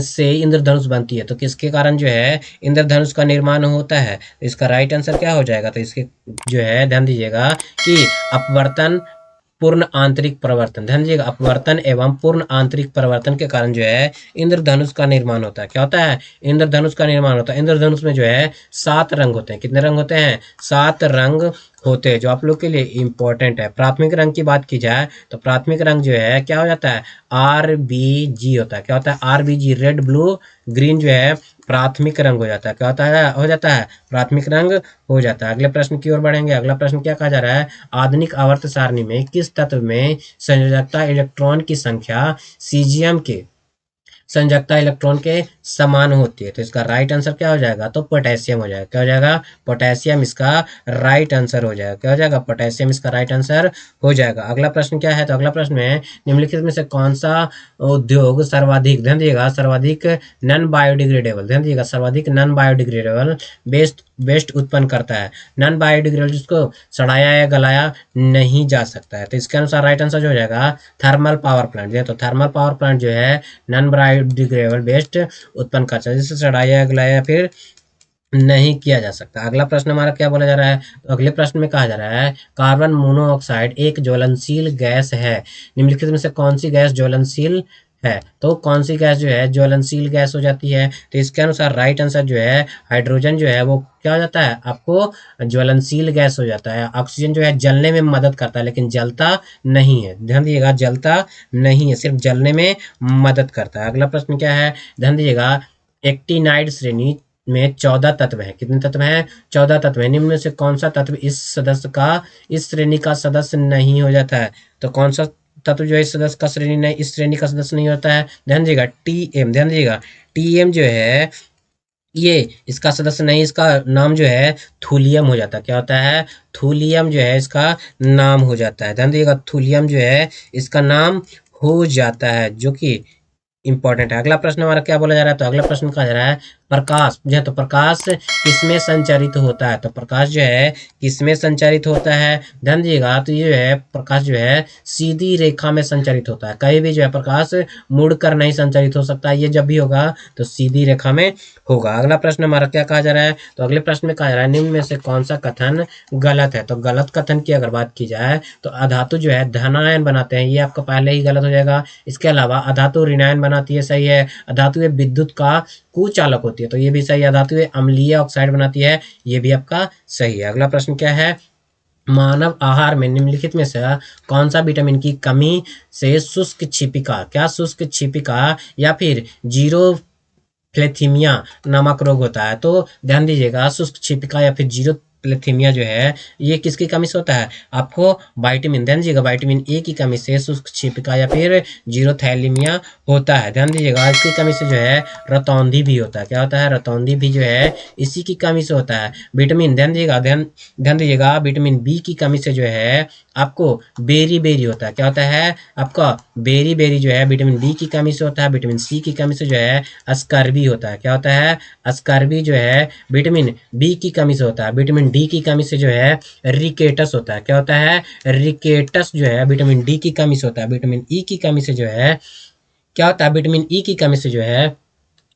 [SPEAKER 1] से इंद्रधनुष बनती है। तो किसके कारण जो है इंद्रधनुष का निर्माण होता है, तो इसका राइट आंसर क्या हो जाएगा, तो इसके जो है ध्यान दीजिएगा कि अपवर्तन पूर्ण आंतरिक परिवर्तन, ध्यान दीजिएगा, अपवर्तन एवं पूर्ण आंतरिक परिवर्तन के कारण जो है इंद्रधनुष का निर्माण होता है। क्या होता है, इंद्रधनुष का निर्माण होता है। इंद्रधनुष में जो है 7 रंग होते हैं। कितने रंग होते हैं, 7 रंग होते हैं, जो आप लोग के लिए इंपॉर्टेंट है। प्राथमिक रंग की बात की जाए तो प्राथमिक रंग जो है क्या हो जाता है, RBG होता है। क्या होता है, RBG, रेड ब्लू ग्रीन जो है प्राथमिक रंग हो जाता है। क्या होता है, हो जाता है, प्राथमिक रंग हो जाता है। अगले प्रश्न की ओर बढ़ेंगे। अगला प्रश्न क्या कहा जा रहा है, आधुनिक आवर्त सारणी में किस तत्व में संयोजकता इलेक्ट्रॉन की संख्या सीजियम के संयोजकता इलेक्ट्रॉन के समान होती है। तो इसका राइट आंसर क्या हो जाएगा, तो पोटेशियम हो जाएगा। क्या हो जाएगा, पोटेशियम इसका राइट आंसर हो जाएगा। क्या हो जाएगा, पोटेशियम इसका राइट आंसर हो जाएगा। अगला प्रश्न क्या है, तो अगला प्रश्न है निम्नलिखित में से कौन सा उद्योग सर्वाधिक, ध्यान दीजिएगा, सर्वाधिक नॉन बायोडिग्रेडेबल, ध्यान दीजिएगा, सर्वाधिक नॉन बायोडिग्रेडेबल वेस्ट वेस्ट उत्पन्न करता है। नॉन बायोडिग्रेडेबल जिसको सड़ाया या गलाया नहीं जा सकता है। तो इसके अनुसार राइट आंसर जो हो जाएगा थर्मल पावर प्लांट। तो थर्मल पावर प्लांट जो है नॉन बायोडिग्रेडेबल वेस्ट उत्पन्न करता है, जिसे सड़ाया गलाया फिर नहीं किया जा सकता। अगला प्रश्न हमारा क्या बोला जा रहा है, तो अगले प्रश्न में कहा जा रहा है कार्बन मोनोऑक्साइड एक ज्वलनशील गैस है, निम्नलिखित में से कौन सी गैस ज्वलनशील है। तो कौन सी गैस जो है ज्वलनशील गैस हो जाती है, तो इसके अनुसार राइट आंसर जो है हाइड्रोजन जो है वो क्या हो जाता है, आपको ज्वलनशील गैस हो जाता है। ऑक्सीजन जो है जलने में मदद करता है लेकिन जलता नहीं है, ध्यान दीजिएगा, जलता नहीं है, सिर्फ जलने में मदद करता है। अगला प्रश्न क्या है, ध्यान दीजिएगा, एक्टिनाइड श्रेणी में 14 तत्व हैं। कितने तत्व हैं, 14 तत्व हैं। निम्न में से कौन सा तत्व इस श्रेणी का सदस्य नहीं हो जाता है। तो कौन सा तत्व जो है इस श्रेणी का सदस्य नहीं होता है, ध्यान दीजिएगा, टीएम, ध्यान दीजिएगा, टीएम जो है ये इसका सदस्य नहीं, इसका नाम जो है थूलियम हो जाता है। क्या होता है, थूलियम जो है इसका नाम हो जाता है। ध्यान दीजिएगा, थूलियम जो है इसका नाम हो जाता है, जो कि इंपॉर्टेंट है। अगला प्रश्न हमारा क्या बोला जा रहा है, तो अगला प्रश्न कहा जा रहा है प्रकाश जो है, तो प्रकाश किसमें संचारित होता है। तो प्रकाश जो है किसमें संचारित होता है, ध्यान दीजिएगा, तो ये जो है प्रकाश जो है सीधी रेखा में संचारित होता है। कहीं भी जो है प्रकाश मुड़कर नहीं संचारित हो सकता, ये जब भी होगा तो सीधी रेखा में होगा। अगला प्रश्न हमारा क्या कहा जा रहा है, तो अगले प्रश्न में कहा जा रहा है निम्न में से कौन सा कथन गलत है। तो गलत कथन की अगर बात की जाए तो अधातु जो है धनायन बनाते हैं, ये आपका पहले ही गलत हो जाएगा। इसके अलावा अधातु ऋणायन बनाती है, सही है। अधातु विद्युत का कुचालक होती है, तो ये भी सही है। अधातु अम्लीय ऑक्साइड बनाती है, ये भी आपका सही है। अगला प्रश्न क्या है, मानव आहार में निम्नलिखित में से कौन सा विटामिन की कमी से शुष्क छिपिका, क्या शुष्क छिपिका या फिर जीरो प्लेथीमिया नामक रोग होता है। तो ध्यान दीजिएगा, शुष्क छिपिका या फिर जीरो प्लेथीमिया जो है ये किसकी कमी से होता है, आपको विटामिन, ध्यान दीजिएगा, विटामिन ए की कमी से शुष्क छिपिका या फिर जीरो थैलीमिया होता है। ध्यान दीजिएगा, इसकी कमी से जो है रतौंधी भी होता है। क्या होता है, रतौंधी भी जो है इसी की कमी से होता है। विटामिन, ध्यान दीजिएगा, ध्यान दीजिएगा, विटामिन बी की कमी से जो है आपको बेरी बेरी होता है। क्या होता है, आपका बेरी बेरी जो है विटामिन बी की कमी से होता है। विटामिन सी की कमी से जो है स्कर्वी होता है। क्या होता है, स्कर्वी जो है विटामिन बी की कमी से होता है। विटामिन डी की कमी से जो है रिकेटस होता है। क्या होता है, रिकेटस जो है विटामिन डी की कमी से होता है। विटामिन ई की कमी से जो है क्या होता है, विटामिन ई की कमी से जो है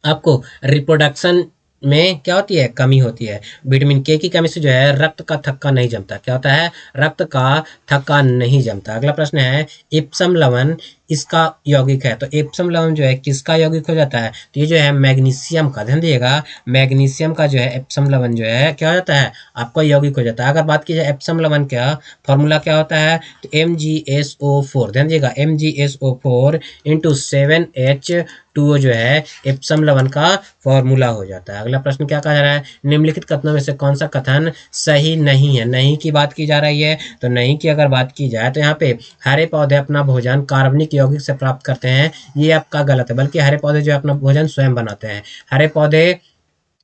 [SPEAKER 1] आपको रिप्रोडक्शन में क्या होती है, कमी होती है। विटामिन के की कमी से जो है रक्त का थक्का नहीं जमता। क्या होता है, रक्त का थक्का नहीं जमता। अगला प्रश्न है इप्सम लवण इसका यौगिक है। तो एप्सम लवण जो है किसका यौगिक हो जाता है, तो ये जो है मैग्नीशियम का, ध्यान दिएगा, मैग्नीशियम का जो है एप्सम लवण जो है क्या हो जाता है, आपका यौगिक हो जाता है। अगर बात की जाए एप्सम लवण का फॉर्मूला क्या होता है, तो MgSO4, ध्यान दिएगा, MgSO4 इंटू 7H2O जो है एप्सम लवण का फॉर्मूला हो जाता है। अगला प्रश्न क्या कहा जा रहा है, निम्नलिखित कथनों में से कौन सा कथन सही नहीं है। नहीं की बात की जा रही है, तो नहीं की अगर बात की जाए तो यहाँ पे हरे पौधे अपना भोजन कार्बनिक यौगिक से प्राप्त करते हैं, ये आपका गलत है। बल्कि हरे पौधे जो अपना भोजन स्वयं बनाते हैं। हरे पौधे,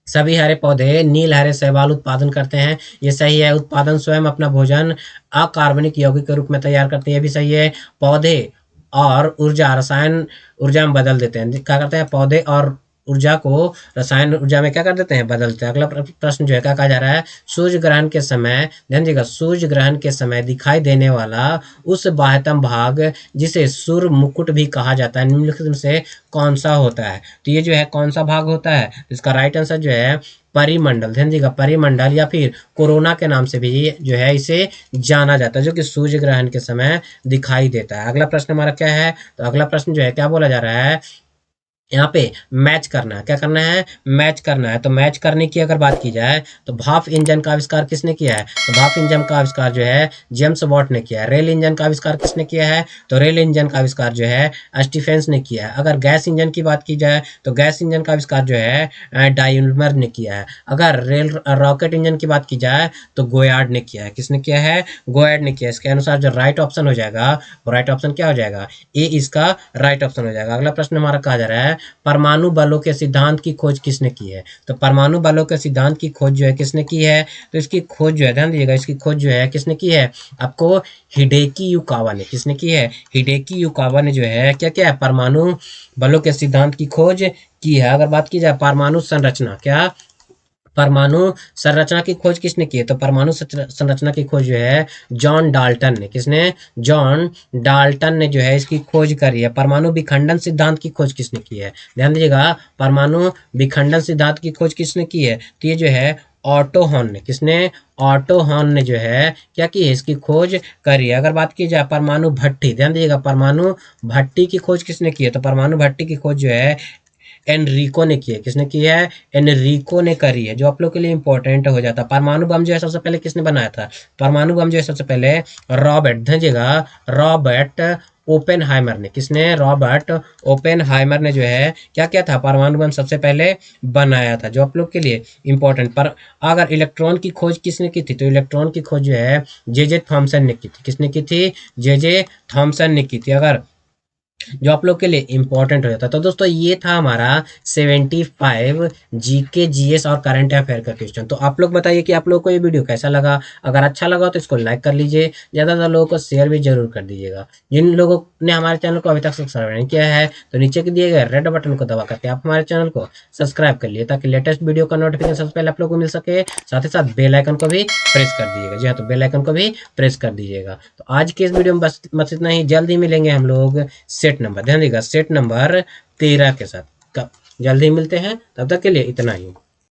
[SPEAKER 1] सभी हरे पौधे नील हरे शैवाल उत्पादन करते हैं, ये सही है। उत्पादन स्वयं अपना भोजन अकार्बनिक यौगिक के रूप में तैयार करते हैं, ये भी सही है। पौधे और ऊर्जा रसायन ऊर्जा में बदल देते हैं, क्या करते हैं, पौधे और ऊर्जा को रसायन ऊर्जा में क्या कर देते हैं, बदलते हैं। अगला प्रश्न जो है क्या कहा जा रहा है, सूर्य ग्रहण के समय, ध्यान दीजिएगा, सूर्य ग्रहण के समय दिखाई देने वाला उस बाह्यतम भाग जिसे सूर्य मुकुट भी कहा जाता है, निम्नलिखित में से कौन सा होता है। तो ये जो है कौन सा भाग होता है, इसका राइट आंसर जो है परिमंडल, ध्यान दीजिएगा, परिमंडल या फिर कोरोना के नाम से भी जो है इसे जाना जाता है, जो कि सूर्य ग्रहण के समय दिखाई देता है। अगला प्रश्न हमारा क्या है, तो अगला प्रश्न जो है क्या बोला जा रहा है, यहाँ पे मैच करना है। क्या करना है, मैच करना है। तो मैच करने की अगर बात की जाए तो भाप इंजन का आविष्कार किसने किया है, तो भाप इंजन का आविष्कार जो है जेम्स वॉट ने किया है। रेल इंजन का आविष्कार किसने किया है, तो रेल इंजन का आविष्कार जो है स्टीफेंस ने किया है। अगर गैस इंजन की बात की जाए तो गैस इंजन का आविष्कार जो है डायमंड ने किया है। अगर रेल रॉकेट इंजन की बात की जाए तो गोयार्ड ने किया है। किसने किया है, गोयार्ड ने किया है। इसके अनुसार जो राइट ऑप्शन हो जाएगा वो राइट ऑप्शन क्या हो जाएगा, ए इसका राइट ऑप्शन हो जाएगा। अगला प्रश्न हमारा कहा जा रहा है परमाणु बलों के सिद्धांत की खोज किसने की है? तो परमाणु बलों के सिद्धांत की खोज जो है किसने की है? तो इसकी खोज जो है, ध्यान दीजिएगा, इसकी खोज जो है किसने की है? आपको हिडेकी युकावा ने। किसने की है? हिडेकी युकावा ने जो है क्या क्या है? परमाणु बलों के सिद्धांत की खोज की है। अगर बात की जाए परमाणु संरचना, क्या परमाणु संरचना की खोज किसने की है? तो परमाणु संरचना की खोज जो है जॉन डाल्टन ने। किसने? जॉन डाल्टन ने जो है इसकी खोज करी है। परमाणु विखंडन सिद्धांत की खोज किसने की है? ध्यान दीजिएगा, परमाणु विखंडन सिद्धांत की खोज किसने की है? तो ये जो है ऑटो हॉर्न ने। किसने? ऑटो हॉर्न ने जो है क्या की है? इसकी खोज करी है। अगर बात की जाए परमाणु भट्टी, ध्यान दीजिएगा, परमाणु भट्टी की खोज किसने की है? तो परमाणु भट्टी की खोज जो है एनरिको ने की है। किसने की है? एनरिको ने करी है, जो आप लोग के लिए इंपॉर्टेंट हो जाता है। परमाणु बम जो है सबसे पहले किसने बनाया था? परमाणु बम जो है सबसे पहले रॉबर्ट, ध्यान, रॉबर्ट ओपेनहाइमर ने। किसने? रॉबर्ट ओपेनहाइमर ने जो है क्या किया था? परमाणु बम सबसे पहले बनाया था, जो आप लोग के लिए इंपॉर्टेंट। पर अगर इलेक्ट्रॉन की खोज किसने की थी? तो इलेक्ट्रॉन की खोज जो है जे थॉमसन ने की थी। किसने की थी? जे थॉमसन ने की थी, अगर जो आप लोग के लिए इंपॉर्टेंट हो जाता है। तो दोस्तों ये था हमारा 75 जीके जीएस और करंट अफेयर का क्वेश्चन। तो आप लोग बताइए कि आप लोग को ये वीडियो कैसा लगा। अगर अच्छा लगा तो इसको लाइक कर लीजिए, ज़्यादा से लोगों को शेयर भी जरूर कर दीजिएगा। जिन लोगों ने हमारे चैनल को अभी तक सब्सक्राइब नहीं किया है तो नीचे के दिए गए रेड बटन को दबा करके आप हमारे चैनल को सब्सक्राइब कर लिए, ताकि लेटेस्ट वीडियो का नोटिफिकेशन सबसे पहले आप लोग को मिल सके। साथ ही साथ बेल आइकन को भी प्रेस कर दीजिएगा। जी हाँ, तो बेल आइकन को भी प्रेस कर दीजिएगा। तो आज के इस वीडियो में बस इतना ही। जल्दी मिलेंगे हम लोग सेट नंबर, ध्यान दीजिएगा, सेट नंबर 13 के साथ। जल्दी मिलते हैं, तब तक के लिए इतना ही।